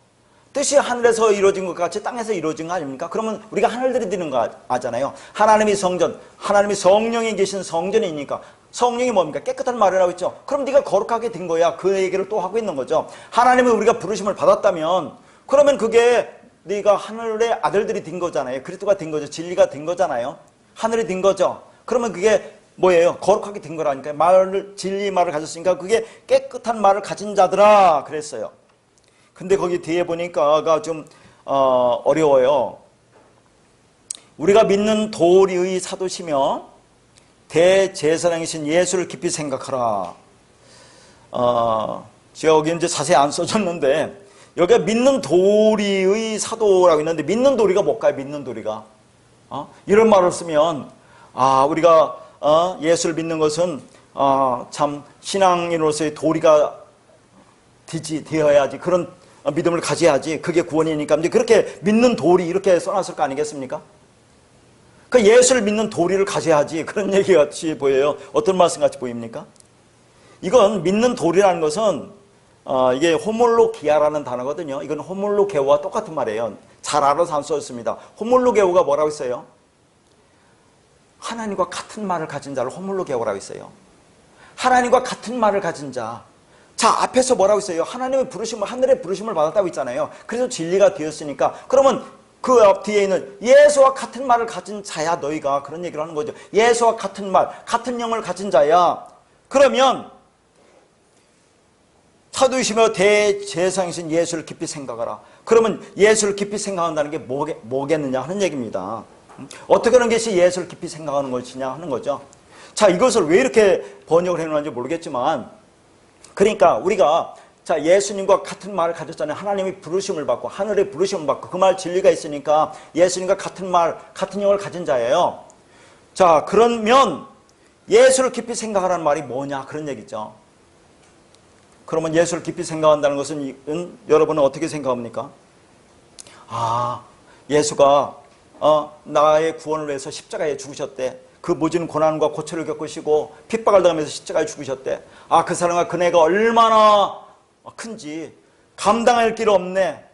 뜻이 하늘에서 이루어진 것 같이 땅에서 이루어진 거 아닙니까? 그러면 우리가 하늘들이 되는 거 아잖아요. 하나님이 성전, 하나님이 성령이 계신 성전이니까 성령이 뭡니까? 깨끗한 말이라고 했죠. 그럼 네가 거룩하게 된 거야. 그 얘기를 또 하고 있는 거죠. 하나님은 우리가 부르심을 받았다면 그러면 그게 네가 하늘의 아들들이 된 거잖아요. 그리스도가 된 거죠. 진리가 된 거잖아요. 하늘이 된 거죠. 그러면 그게 뭐예요? 거룩하게 된 거라니까요. 진리 말을 가졌으니까 그게 깨끗한 말을 가진 자들아 그랬어요. 근데 거기 뒤에 보니까 좀 어려워요. 우리가 믿는 도리의 사도시며 대제사장이신 예수를 깊이 생각하라. 제가 여기 이제 자세히 안 써줬는데 여기가 믿는 도리의 사도라고 있는데 믿는 도리가 뭘까요? 믿는 도리가 이런 말을 쓰면 우리가 예수를 믿는 것은 참 신앙인으로서의 도리가 되어야지, 그런 믿음을 가져야지, 그게 구원이니까 그렇게 믿는 도리 이렇게 써놨을 거 아니겠습니까? 그 예수를 믿는 도리를 가져야지. 그런 얘기 같이 보여요. 어떤 말씀 같이 보입니까? 이건 믿는 도리라는 것은 이게 호몰로기아라는 단어거든요. 이건 호몰로게오와 똑같은 말이에요. 잘 알아서 안 써있습니다. 호몰로게오가 뭐라고 했어요? 하나님과 같은 말을 가진 자를 호몰로게오라고 했어요. 하나님과 같은 말을 가진 자. 자, 앞에서 뭐라고 했어요? 하나님의 부르심을, 하늘의 부르심을 받았다고 했잖아요. 그래서 진리가 되었으니까. 그러면 그 뒤에 있는 예수와 같은 말을 가진 자야 너희가, 그런 얘기를 하는 거죠. 예수와 같은 말, 같은 영을 가진 자야. 그러면 사두이시며 대제사장이신 예수를 깊이 생각하라. 그러면 예수를 깊이 생각한다는 게 뭐겠느냐 하는 얘기입니다. 어떻게 하는 것이 예수를 깊이 생각하는 것이냐 하는 거죠. 자, 이것을 왜 이렇게 번역을 해놓는지 모르겠지만, 그러니까 우리가 자, 예수님과 같은 말을 가졌잖아요. 하나님의 부르심을 받고 하늘의 부르심을 받고 그 말 진리가 있으니까 예수님과 같은 말, 같은 영을 가진 자예요. 자, 그러면 예수를 깊이 생각하라는 말이 뭐냐 그런 얘기죠. 그러면 예수를 깊이 생각한다는 것은 여러분은 어떻게 생각합니까? 아, 예수가 나의 구원을 위해서 십자가에 죽으셨대. 그 모진 고난과 고초를 겪으시고 핍박을 당하면서 십자가에 죽으셨대. 아, 그 사랑과 그네가 얼마나 큰지 감당할 길 없네.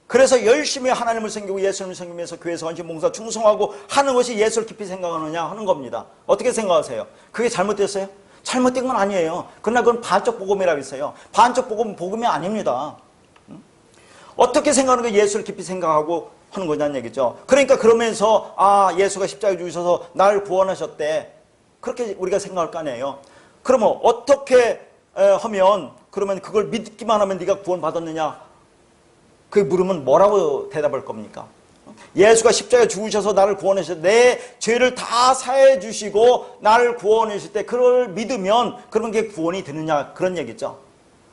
그래서 열심히 하나님을 섬기고 예수님을 섬기면서 교회에서 헌신 봉사 충성하고 하는 것이 예수를 깊이 생각하느냐 하는 겁니다. 어떻게 생각하세요? 그게 잘못됐어요? 잘못된 건 아니에요. 그러나 그건 반쪽 복음이라고 했어요. 반쪽 복음이 아닙니다. 어떻게 생각하는 게 예수를 깊이 생각하고 하는 거냐는 얘기죠. 그러니까 그러면서 아, 예수가 십자가에 죽으셔서 나를 구원하셨대. 그렇게 우리가 생각할 거 아니에요. 그러면 어떻게 하면, 그러면 그걸 믿기만 하면 네가 구원받았느냐? 그게 물으면 뭐라고 대답할 겁니까? 예수가 십자가에 죽으셔서 나를 구원하실 때 내 죄를 다 사해 주시고 나를 구원하실 때 그걸 믿으면 그러면 그게 구원이 되느냐 그런 얘기죠.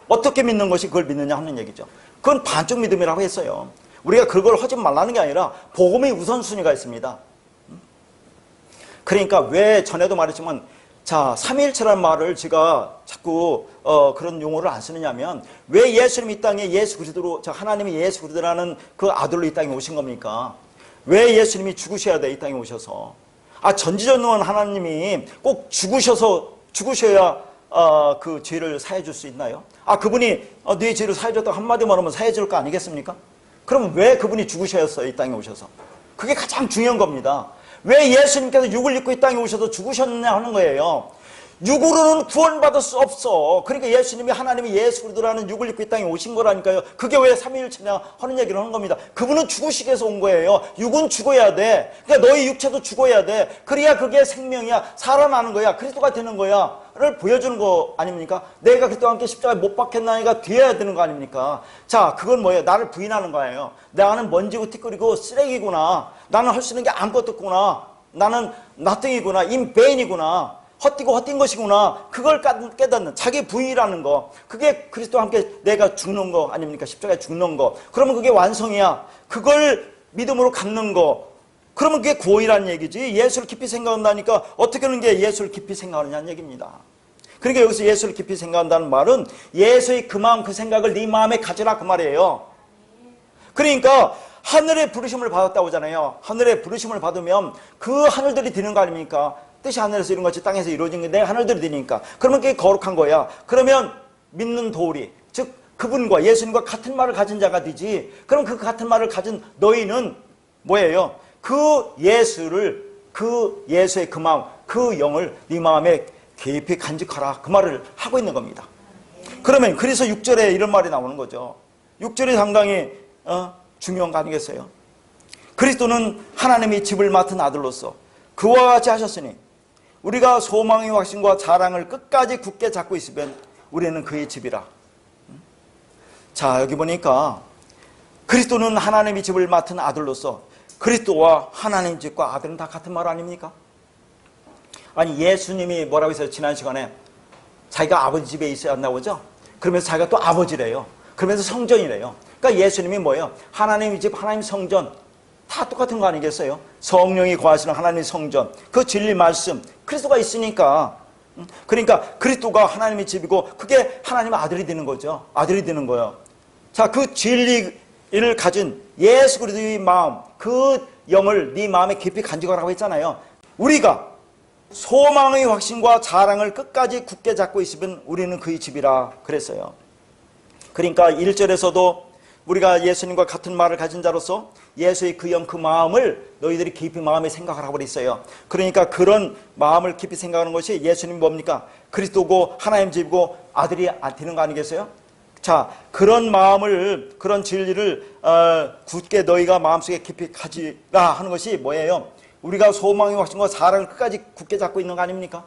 어떻게 믿는 것이 그걸 믿느냐 하는 얘기죠. 그건 반쪽 믿음이라고 했어요. 우리가 그걸 하지 말라는 게 아니라 복음의 우선순위가 있습니다. 그러니까 왜 전에도 말했지만 자, 삼위일체라는 말을 제가 자꾸 그런 용어를 안 쓰느냐면 왜 예수님이 이 땅에 예수 그리스도로, 하나님이 예수 그리스도라는 그 아들로 이 땅에 오신 겁니까? 왜 예수님이 죽으셔야 돼, 이 땅에 오셔서? 아, 전지전능한 하나님이 꼭 죽으셔야 그 죄를 사해 줄 수 있나요? 아, 그분이 네 죄를 사해 줬다고 한마디 말하면 사해 줄 거 아니겠습니까? 그럼 왜 그분이 죽으셔야 했어요, 이 땅에 오셔서? 그게 가장 중요한 겁니다. 왜 예수님께서 육을 입고 이 땅에 오셔서 죽으셨느냐 하는 거예요. 육으로는 구원받을 수 없어. 그러니까 예수님이, 하나님이 예수 그리스도라는 육을 입고 이 땅에 오신 거라니까요. 그게 왜 삼위일체냐 하는 얘기를 하는 겁니다. 그분은 죽으시기 위해서 온 거예요. 육은 죽어야 돼. 그러니까 너희 육체도 죽어야 돼. 그래야 그게 생명이야. 살아나는 거야. 그리스도가 되는 거야. 를 보여주는 거 아닙니까? 내가 그리스도와 함께 십자가에 못 박혔나니가 되어야 되는 거 아닙니까? 자, 그건 뭐예요? 나를 부인하는 거예요. 나는 먼지고 티끌이고 쓰레기구나. 나는 할 수 있는 게 아무것도 없구나. 나는 nothing이구나. in vain이구나. 헛되고 헛된 것이구나. 그걸 깨닫는 자기 부인이라는 거. 그게 그리스도와 함께 내가 죽는 거 아닙니까? 십자가에 죽는 거. 그러면 그게 완성이야. 그걸 믿음으로 갖는 거. 그러면 그게 구원이라는 얘기지. 예수를 깊이 생각한다니까 어떻게 하는 게 예수를 깊이 생각하느냐는 얘기입니다. 그러니까 여기서 예수를 깊이 생각한다는 말은 예수의 그 마음 그 생각을 네 마음에 가지라 그 말이에요. 그러니까 하늘의 부르심을 받았다고 하잖아요. 하늘의 부르심을 받으면 그 하늘들이 되는 거 아닙니까? 뜻이 하늘에서 이룬 것이 땅에서 이루어진 게 내 하늘들이 되니까. 그러면 그게 거룩한 거야. 그러면 믿는 도리, 즉 그분과 예수님과 같은 말을 가진 자가 되지. 그럼 그 같은 말을 가진 너희는 뭐예요? 그 예수를, 그 예수의 그 마음, 그 영을 네 마음에 깊이 간직하라. 그 말을 하고 있는 겁니다. 그러면 그래서 6절에 이런 말이 나오는 거죠. 6절이 상당히 중요한 거 아니겠어요? 그리스도는 하나님이 집을 맡은 아들로서 그와 같이 하셨으니 우리가 소망의 확신과 자랑을 끝까지 굳게 잡고 있으면 우리는 그의 집이라. 자, 여기 보니까 그리스도는 하나님이 집을 맡은 아들로서, 그리스도와 하나님 집과 아들은 다 같은 말 아닙니까? 아니, 예수님이 뭐라고 했어요? 지난 시간에 자기가 아버지 집에 있어야 한다고 하죠? 그러면서 자기가 또 아버지래요. 그러면서 성전이래요. 그러니까 예수님이 뭐예요? 하나님 집, 하나님 성전 다 똑같은 거 아니겠어요? 성령이 거하시는 하나님의 성전, 그 진리 말씀, 그리스도가 있으니까. 그러니까 그리스도가 하나님의 집이고 그게 하나님의 아들이 되는 거죠. 아들이 되는 거예요. 자, 그 진리를 가진 예수 그리스도의 마음, 그 영을 네 마음에 깊이 간직하라고 했잖아요. 우리가 소망의 확신과 자랑을 끝까지 굳게 잡고 있으면 우리는 그의 집이라 그랬어요. 그러니까 1절에서도 우리가 예수님과 같은 말을 가진 자로서 예수의 그 영 그 마음을 너희들이 깊이 마음에 생각하라고 그랬어요. 그러니까 그런 마음을 깊이 생각하는 것이 예수님 뭡니까? 그리스도고 하나님 집이고 아들이 되는 거 아니겠어요? 자, 그런 마음을, 그런 진리를 굳게 너희가 마음속에 깊이 가지라 하는 것이 뭐예요? 우리가 소망의 확신과 사랑을 끝까지 굳게 잡고 있는 거 아닙니까?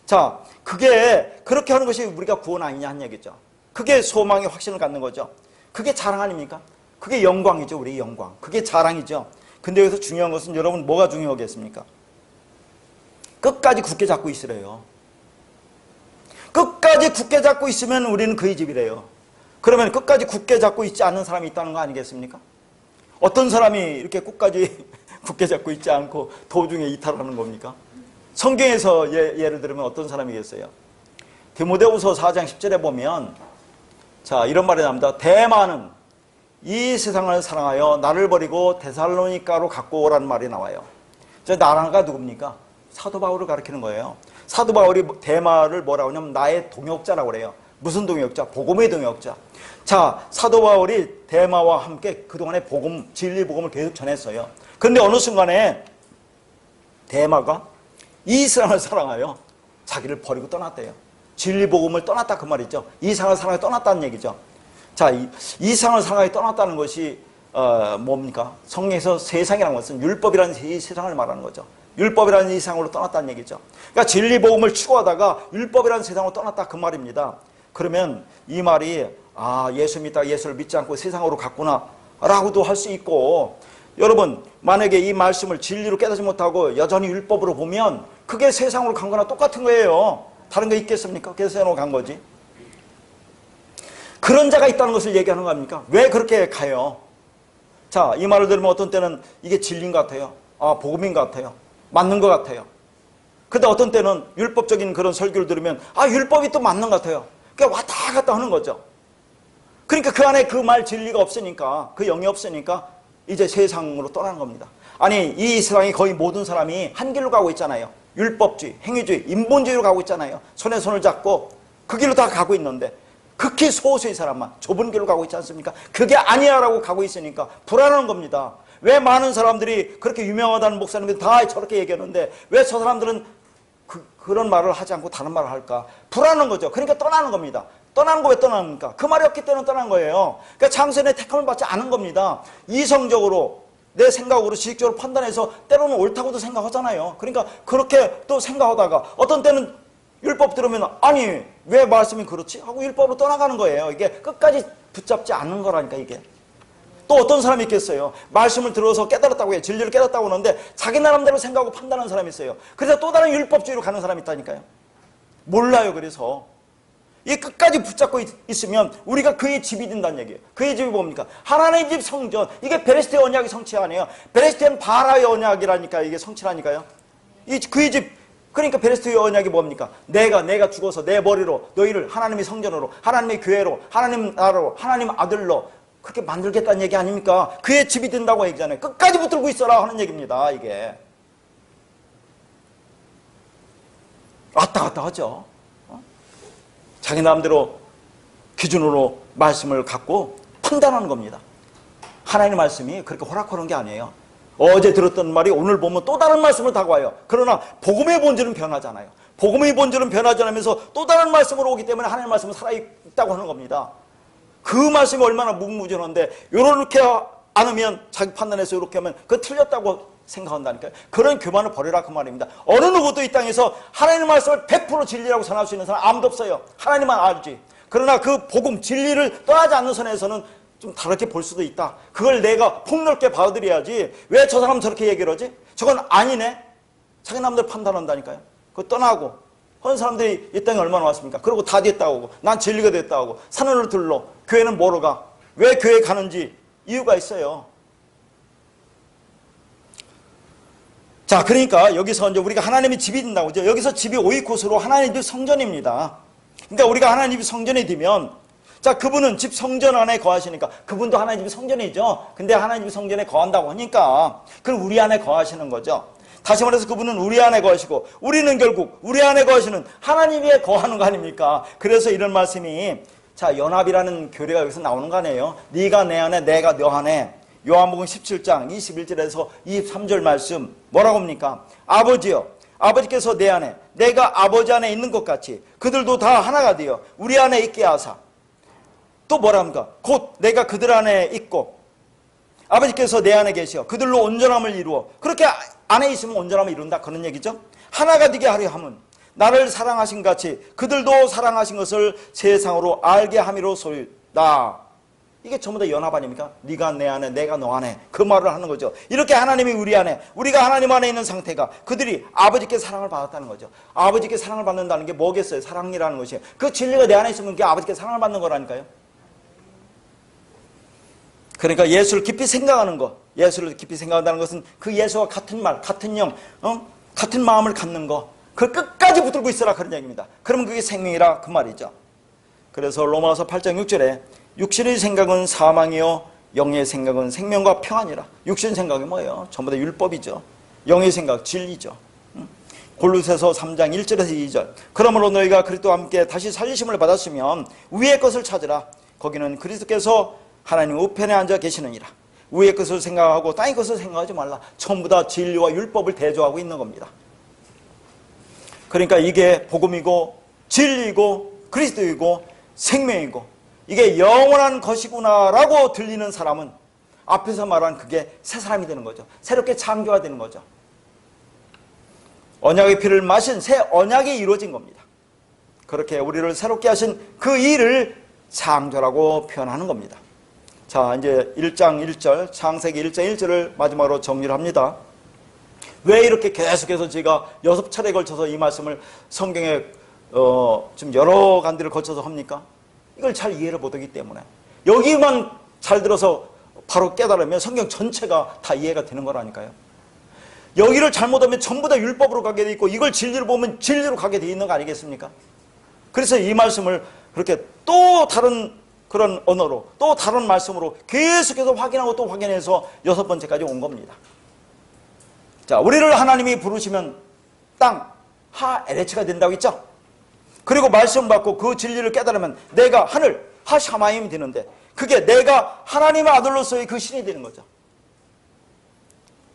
자, 그게 그렇게 하는 것이 우리가 구원 아니냐 하는 얘기죠. 그게 소망의 확신을 갖는 거죠. 그게 자랑 아닙니까? 그게 영광이죠. 우리의 영광. 그게 자랑이죠. 근데 여기서 중요한 것은 여러분 뭐가 중요하겠습니까? 끝까지 굳게 잡고 있으래요. 끝까지 굳게 잡고 있으면 우리는 그의 집이래요. 그러면 끝까지 굳게 잡고 있지 않는 사람이 있다는 거 아니겠습니까? 어떤 사람이 이렇게 끝까지 굳게 잡고 있지 않고 도중에 이탈하는 겁니까? 성경에서 예를 들면 어떤 사람이겠어요? 디모데후서 4장 10절에 보면 자, 이런 말이 나옵니다. 대마는 이 세상을 사랑하여 나를 버리고 데살로니가로 갖고 오라는 말이 나와요. 저 나라가 누굽니까? 사도 바울을 가리키는 거예요. 사도 바울이 대마를 뭐라고 하냐면 나의 동역자라고 그래요. 무슨 동역자? 복음의 동역자. 자, 사도 바울이 대마와 함께 그동안에 복음, 진리 복음을 계속 전했어요. 그런데 어느 순간에 대마가 이 세상을 사랑하여 자기를 버리고 떠났대요. 진리 복음을 떠났다 그 말이죠. 이 세상을 사랑하여 떠났다는 얘기죠. 자, 이 세상을 사랑하여 떠났다는 것이 뭡니까? 성경에서 세상이라는 것은 율법이라는 이 세상을 말하는 거죠. 율법이라는 이 세상으로 떠났다는 얘기죠. 그러니까 진리 복음을 추구하다가 율법이라는 세상으로 떠났다 그 말입니다. 그러면 이 말이 예수 믿다가 예수를 믿지 않고 세상으로 갔구나 라고도 할 수 있고, 여러분 만약에 이 말씀을 진리로 깨닫지 못하고 여전히 율법으로 보면 그게 세상으로 간 거나 똑같은 거예요. 다른 거 있겠습니까? 그래서 세상으로 간 거지. 그런 자가 있다는 것을 얘기하는 거 아닙니까? 왜 그렇게 가요? 자, 이 말을 들으면 어떤 때는 이게 진리인 것 같아요. 복음인 것 같아요. 맞는 것 같아요. 근데 어떤 때는 율법적인 그런 설교를 들으면 율법이 또 맞는 것 같아요. 그러니까 왔다 갔다 하는 거죠. 그러니까 그 안에 그 말 진리가 없으니까, 그 영이 없으니까 이제 세상으로 떠나는 겁니다. 아니, 이 세상의 거의 모든 사람이 한 길로 가고 있잖아요. 율법주의, 행위주의, 인본주의로 가고 있잖아요. 손에 손을 잡고 그 길로 다 가고 있는데 극히 소수의 사람만 좁은 길로 가고 있지 않습니까? 그게 아니야 라고 가고 있으니까 불안한 겁니다. 왜 많은 사람들이 그렇게 유명하다는 목사님들 다 저렇게 얘기하는데 왜 저 사람들은 그런 말을 하지 않고 다른 말을 할까? 불안한 거죠. 그러니까 떠나는 겁니다. 떠나는 거 왜 떠납니까? 그 말이 없기 때문에 떠난 거예요. 그러니까 창세의 택함을 받지 않은 겁니다. 이성적으로 내 생각으로 지식적으로 판단해서 때로는 옳다고도 생각하잖아요. 그러니까 그렇게 또 생각하다가 어떤 때는 율법 들으면 아니 왜 말씀이 그렇지? 하고 율법으로 떠나가는 거예요. 이게 끝까지 붙잡지 않는 거라니까 이게. 또 어떤 사람이 있겠어요. 말씀을 들어서 깨달았다고 해요. 진리를 깨닫다고 하는데 자기 나름대로 생각하고 판단하는 사람이 있어요. 그래서 또 다른 율법주의로 가는 사람이 있다니까요. 몰라요. 그래서 이 끝까지 붙잡고 있으면 우리가 그의 집이 된다는 얘기예요. 그의 집이 뭡니까? 하나님의 집 성전. 이게 베레스테 언약이 성취 아니에요. 베레스테는 바라의 언약이라니까 이게 성취라니까요. 그의 집. 그러니까 베레스테 언약이 뭡니까? 내가 죽어서 내 머리로 너희를 하나님의 성전으로, 하나님의 교회로, 하나님 나라로, 하나님 아들로 그렇게 만들겠다는 얘기 아닙니까? 그의 집이 된다고 얘기잖아요. 끝까지 붙들고 있어라 하는 얘기입니다. 이게 왔다 갔다 하죠. 자기 마음대로 기준으로 말씀을 갖고 판단하는 겁니다. 하나님의 말씀이 그렇게 호락호락한 게 아니에요. 어제 들었던 말이 오늘 보면 또 다른 말씀을 다가와요. 그러나 복음의 본질은 변하잖아요. 복음의 본질은 변하지 않으면서 또 다른 말씀으로 오기 때문에 하나님의 말씀은 살아있다고 하는 겁니다. 그 말씀이 얼마나 무궁무진한데 이렇게 않으면 자기 판단해서 이렇게 하면 그거 틀렸다고 생각한다니까요. 그런 교만을 버리라 그 말입니다. 어느 누구도 이 땅에서 하나님의 말씀을 100% 진리라고 전할 수 있는 사람 아무도 없어요. 하나님만 알지. 그러나 그 복음 진리를 떠나지 않는 선에서는 좀 다르게 볼 수도 있다. 그걸 내가 폭넓게 받아들여야지. 왜 저 사람 저렇게 얘기를 하지? 저건 아니네. 자기 남들 판단한다니까요. 그거 떠나고 그런 사람들이 이 땅에 얼마나 왔습니까? 그리고 다 됐다고 하고 난 진리가 됐다고 하고 산을 들러 교회는 뭐로 가? 왜 교회 가는지 이유가 있어요. 자, 그러니까 여기서 이제 우리가 하나님의 집이 된다고 하죠. 여기서 집이 오이코스로 하나님의 성전입니다. 그러니까 우리가 하나님의 성전이 되면 자, 그분은 집 성전 안에 거하시니까, 그분도 하나님 집 성전이죠. 근데 하나님 집 성전에 거한다고 하니까 그럼 우리 안에 거하시는 거죠. 다시 말해서 그분은 우리 안에 거하시고 우리는 결국 우리 안에 거하시는 하나님에 거하는 거 아닙니까? 그래서 이런 말씀이, 자, 연합이라는 교리가 여기서 나오는 거 아니에요? 네가 내 안에 내가 너 안에. 요한복음 17장 21절에서 23절 말씀 뭐라고 합니까? 아버지여, 아버지께서 내 안에 내가 아버지 안에 있는 것 같이 그들도 다 하나가 되어 우리 안에 있게 하사. 또 뭐라 합니까? 곧 내가 그들 안에 있고 아버지께서 내 안에 계시어 그들로 온전함을 이루어. 그렇게 안에 있으면 온전함을 이룬다, 그런 얘기죠. 하나가 되게 하려 함은 나를 사랑하신 같이 그들도 사랑하신 것을 세상으로 알게 함이로소이다. 이게 전부 다 연합 아닙니까? 네가 내 안에 내가 너 안에, 그 말을 하는 거죠. 이렇게 하나님이 우리 안에, 우리가 하나님 안에 있는 상태가 그들이 아버지께 사랑을 받았다는 거죠. 아버지께 사랑을 받는다는 게 뭐겠어요? 사랑이라는 것이. 그 진리가 내 안에 있으면 그게 아버지께 사랑을 받는 거라니까요. 그러니까 예수를 깊이 생각하는 거, 예수를 깊이 생각한다는 것은 그 예수와 같은 말, 같은 영, 같은 마음을 갖는 거, 그 끝까지 붙들고 있으라, 그런 얘기입니다. 그러면 그게 생명이라, 그 말이죠. 그래서 로마서 8장 6절에 육신의 생각은 사망이요 영의 생각은 생명과 평안이라. 육신 생각이 뭐예요? 전부 다 율법이죠. 영의 생각 진리죠. 골로새서 3장 1절에서 2절. 그러므로 너희가 그리스도와 함께 다시 살리심을 받았으면 위의 것을 찾으라. 거기는 그리스도께서 하나님 우편에 앉아 계시느니라. 위의 것을 생각하고 땅의 것을 생각하지 말라. 전부 다 진리와 율법을 대조하고 있는 겁니다. 그러니까 이게 복음이고 진리이고 그리스도이고 생명이고 이게 영원한 것이구나라고 들리는 사람은 앞에서 말한 그게 새 사람이 되는 거죠. 새롭게 창조가 되는 거죠. 언약의 피를 마신 새 언약이 이루어진 겁니다. 그렇게 우리를 새롭게 하신 그 일을 창조라고 표현하는 겁니다. 자, 이제 1장 1절, 창세기 1장 1절을 마지막으로 정리를 합니다. 왜 이렇게 계속해서 제가 6차례에 걸쳐서 이 말씀을 성경에 좀 여러 간들을 거쳐서 합니까? 이걸 잘 이해를 못하기 때문에. 여기만 잘 들어서 바로 깨달으면 성경 전체가 다 이해가 되는 거라니까요. 여기를 잘못하면 전부 다 율법으로 가게 돼 있고 이걸 진리로 보면 진리로 가게 돼 있는 거 아니겠습니까? 그래서 이 말씀을 그렇게 또 다른 그런 언어로 또 다른 말씀으로 계속해서 확인하고 또 확인해서 6번째까지 온 겁니다. 자, 우리를 하나님이 부르시면 땅 하에레츠가 된다고 했죠. 그리고 말씀 받고 그 진리를 깨달으면 내가 하늘 하샤마임이 되는데 그게 내가 하나님의 아들로서의 그 신이 되는 거죠.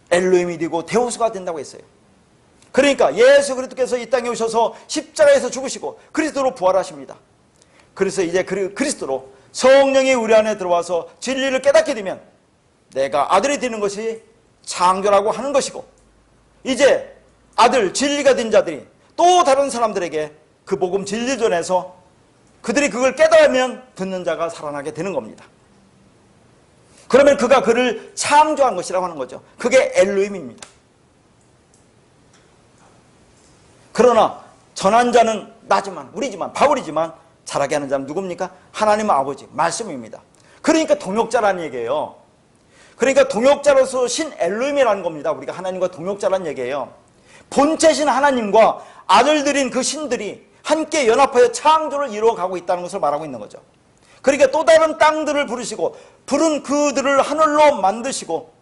엘로힘이 되고 데우스가 된다고 했어요. 그러니까 예수 그리스도께서 이 땅에 오셔서 십자가에서 죽으시고 그리스도로 부활하십니다. 그래서 이제 그리스도로 성령이 우리 안에 들어와서 진리를 깨닫게 되면 내가 아들이 되는 것이 창조라고 하는 것이고 이제 아들 진리가 된 자들이 또 다른 사람들에게 그 복음 진리 전해서 그들이 그걸 깨달으면 듣는 자가 살아나게 되는 겁니다. 그러면 그가 그를 창조한 것이라고 하는 거죠. 그게 엘로힘입니다. 그러나 전한 자는 나지만 우리지만 바울이지만 잘하게 하는 자는 누굽니까? 하나님 아버지 말씀입니다. 그러니까 동역자라는 얘기예요. 그러니까 동역자로서 신 엘로힘이라는 겁니다. 우리가 하나님과 동역자라는 얘기예요. 본체신 하나님과 아들들인 그 신들이 함께 연합하여 창조를 이루어가고 있다는 것을 말하고 있는 거죠. 그러니까 또 다른 땅들을 부르시고 부른 그들을 하늘로 만드시고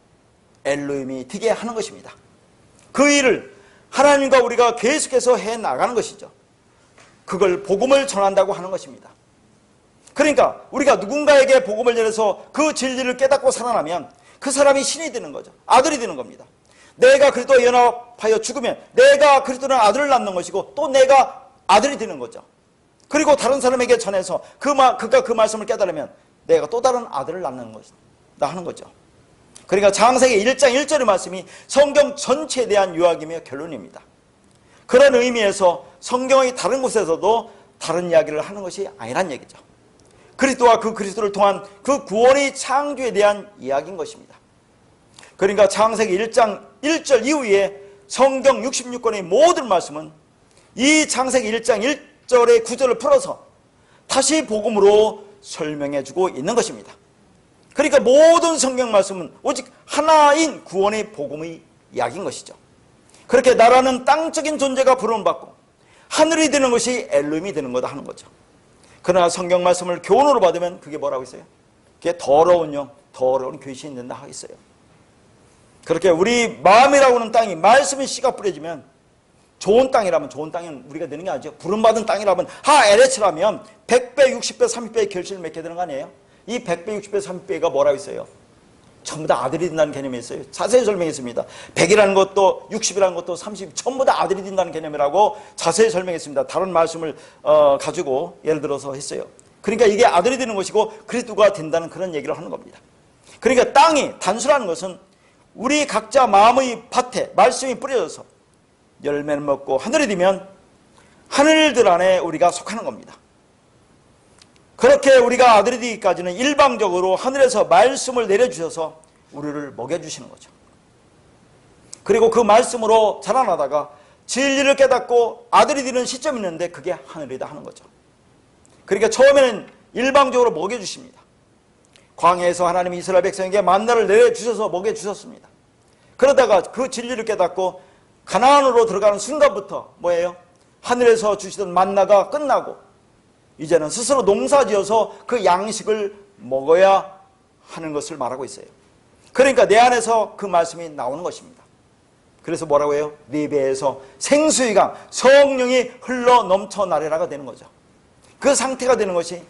엘로힘이 되게 하는 것입니다. 그 일을 하나님과 우리가 계속해서 해나가는 것이죠. 그걸 복음을 전한다고 하는 것입니다. 그러니까 우리가 누군가에게 복음을 전해서 그 진리를 깨닫고 살아나면 그 사람이 신이 되는 거죠. 아들이 되는 겁니다. 내가 그리스도와 연합하여 죽으면 내가 그리스도는 아들을 낳는 것이고 또 내가 아들이 되는 거죠. 그리고 다른 사람에게 전해서 그가 그 말씀을 깨달으면 내가 또 다른 아들을 낳는 것이다 하는 거죠. 그러니까 창세기 1장 1절의 말씀이 성경 전체에 대한 요약이며 결론입니다. 그런 의미에서 성경의 다른 곳에서도 다른 이야기를 하는 것이 아니란 얘기죠. 그리스도와 그 그리스도를 통한 그 구원의 창조에 대한 이야기인 것입니다. 그러니까 창세기 1장 1절 이후에 성경 66권의 모든 말씀은 이 창세기 1장 1절의 구절을 풀어서 다시 복음으로 설명해주고 있는 것입니다. 그러니까 모든 성경 말씀은 오직 하나인 구원의 복음의 이야기인 것이죠. 그렇게 나라는 땅적인 존재가 부름받고 하늘이 되는 것이 엘로힘이 되는 거다 하는 거죠. 그러나 성경 말씀을 교훈으로 받으면 그게 뭐라고 했어요? 그게 더러운 영, 더러운 귀신이 된다 하겠어요. 그렇게 우리 마음이라고 하는 땅이 말씀의 씨가 뿌려지면 좋은 땅이라면, 좋은 땅은 우리가 되는 게 아니죠. 부름받은 땅이라면, LH라면 100배, 60배, 30배의 결실을 맺게 되는 거 아니에요? 이 100배, 60배, 30배가 뭐라고 했어요? 전부 다 아들이 된다는 개념이 있어요. 자세히 설명했습니다. 100이라는 것도 60이라는 것도 30, 전부 다 아들이 된다는 개념이라고 자세히 설명했습니다. 다른 말씀을 가지고 예를 들어서 했어요. 그러니까 이게 아들이 되는 것이고 그리스도가 된다는 그런 얘기를 하는 겁니다. 그러니까 땅이, 단수라는 것은 우리 각자 마음의 밭에 말씀이 뿌려져서 열매를 먹고 하늘이 되면 하늘들 안에 우리가 속하는 겁니다. 그렇게 우리가 아들이 되기까지는 일방적으로 하늘에서 말씀을 내려주셔서 우리를 먹여주시는 거죠. 그리고 그 말씀으로 자라나다가 진리를 깨닫고 아들이 되는 시점이 있는데 그게 하늘이다 하는 거죠. 그러니까 처음에는 일방적으로 먹여주십니다. 광야에서 하나님이 이스라엘 백성에게 만나를 내려주셔서 먹여주셨습니다. 그러다가 그 진리를 깨닫고 가나안으로 들어가는 순간부터 뭐예요? 하늘에서 주시던 만나가 끝나고 이제는 스스로 농사지어서 그 양식을 먹어야 하는 것을 말하고 있어요. 그러니까 내 안에서 그 말씀이 나오는 것입니다. 그래서 뭐라고 해요? 네 배에서 생수의 강, 성령이 흘러 넘쳐나리라가 되는 거죠. 그 상태가 되는 것이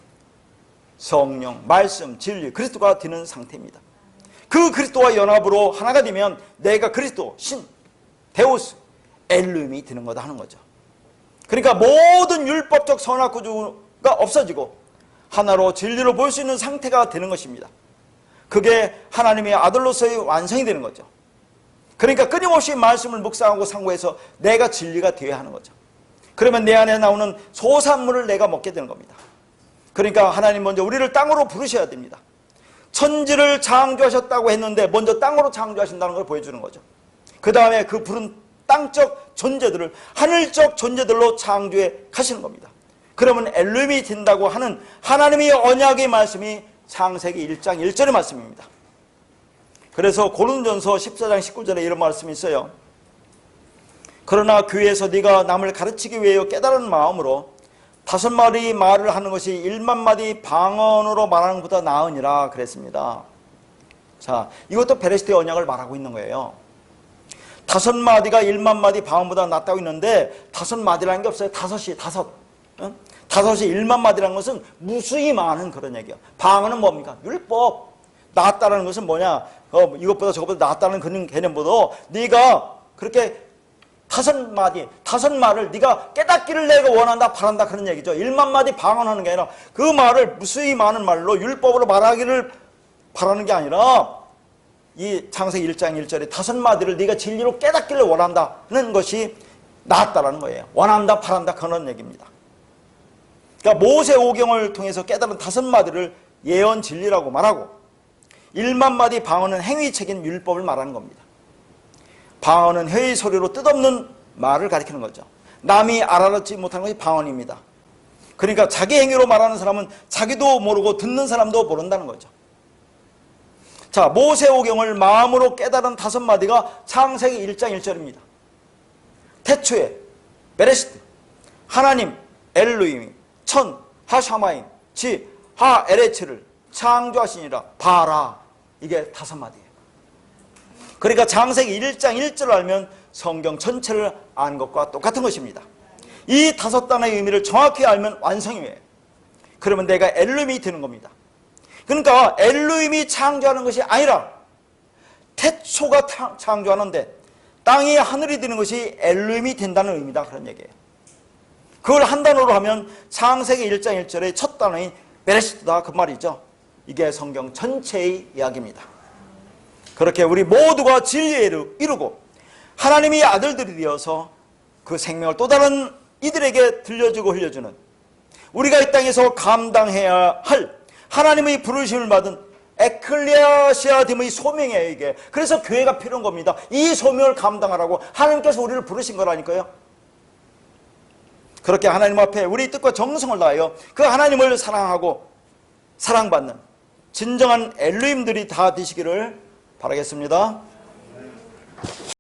성령, 말씀, 진리, 그리스도가 되는 상태입니다. 그 그리스도와 연합으로 하나가 되면 내가 그리스도, 신, 데우스, 엘루임이 되는 거다 하는 거죠. 그러니까 모든 율법적 선악 구조가 없어지고 하나로 진리로 볼 수 있는 상태가 되는 것입니다. 그게 하나님의 아들로서의 완성이 되는 거죠. 그러니까 끊임없이 말씀을 묵상하고 상고해서 내가 진리가 되어야 하는 거죠. 그러면 내 안에 나오는 소산물을 내가 먹게 되는 겁니다. 그러니까 하나님 먼저 우리를 땅으로 부르셔야 됩니다. 천지를 창조하셨다고 했는데 먼저 땅으로 창조하신다는 걸 보여주는 거죠. 그 다음에 그 부른 땅적 존재들을 하늘적 존재들로 창조해 가시는 겁니다. 그러면 엘루임이 된다고 하는 하나님의 언약의 말씀이 창세기 1장 1절의 말씀입니다. 그래서 고린도전서 14장 19절에 이런 말씀이 있어요. 그러나 교회에서 네가 남을 가르치기 위하여 깨달은 마음으로 5마디 말을 하는 것이 1만 마디 방언으로 말하는 것보다 나으니라 그랬습니다. 자, 이것도 베레시트의 언약을 말하고 있는 거예요. 5마디가 1만 마디 방언보다 낫다고 있는데 5마디라는 게 없어요. 5이 5. 응? 5이 1만 마디라는 것은 무수히 많은 그런 얘기예요. 방언은 뭡니까? 율법. 낫다라는 것은 뭐냐? 이것보다 저것보다 낫다는 그런 개념보다 네가 그렇게 5말을 네가 깨닫기를 내가 원한다 바란다 그런 얘기죠. 1만 마디 방언하는 게 아니라 그 말을 무수히 많은 말로 율법으로 말하기를 바라는 게 아니라 이 창세기 1장 1절에 5마디를 네가 진리로 깨닫기를 원한다는 것이 낫다라는 거예요. 원한다 바란다 그런 얘기입니다. 그러니까 모세오경을 통해서 깨달은 5마디를 예언 진리라고 말하고 1만 마디 방언은 행위책인 율법을 말하는 겁니다. 방언은 회의 소리로 뜻없는 말을 가리키는 거죠. 남이 알아듣지 못하는 것이 방언입니다. 그러니까 자기 행위로 말하는 사람은 자기도 모르고 듣는 사람도 모른다는 거죠. 자, 모세오경을 마음으로 깨달은 5마디가 창세기 1장 1절입니다. 태초에 베레시트 하나님 엘루임이 천 하샤마임 지 하에레츠를 창조하시니라 바라. 이게 5마디예요. 그러니까 창세기 1장 1절을 알면 성경 전체를 아는 것과 똑같은 것입니다. 이 5단어의 의미를 정확히 알면 완성이에요. 그러면 내가 엘루임이 되는 겁니다. 그러니까 엘루임이 창조하는 것이 아니라 태초가 창조하는데 땅이 하늘이 되는 것이 엘루임이 된다는 의미다 그런 얘기예요. 그걸 한 단어로 하면 창세기 1장 1절의 첫 단어인 베레시트다 그 말이죠. 이게 성경 전체의 이야기입니다. 그렇게 우리 모두가 진리에 이루고 하나님의 아들들이 되어서 그 생명을 또 다른 이들에게 들려주고 흘려주는 우리가 이 땅에서 감당해야 할 하나님의 부르심을 받은 에클레시아됨의 소명이에요 이게. 그래서 교회가 필요한 겁니다. 이 소명을 감당하라고 하나님께서 우리를 부르신 거라니까요. 그렇게 하나님 앞에 우리 뜻과 정성을 다하여 그 하나님을 사랑하고 사랑받는 진정한 엘루임들이 다 되시기를 바라겠습니다.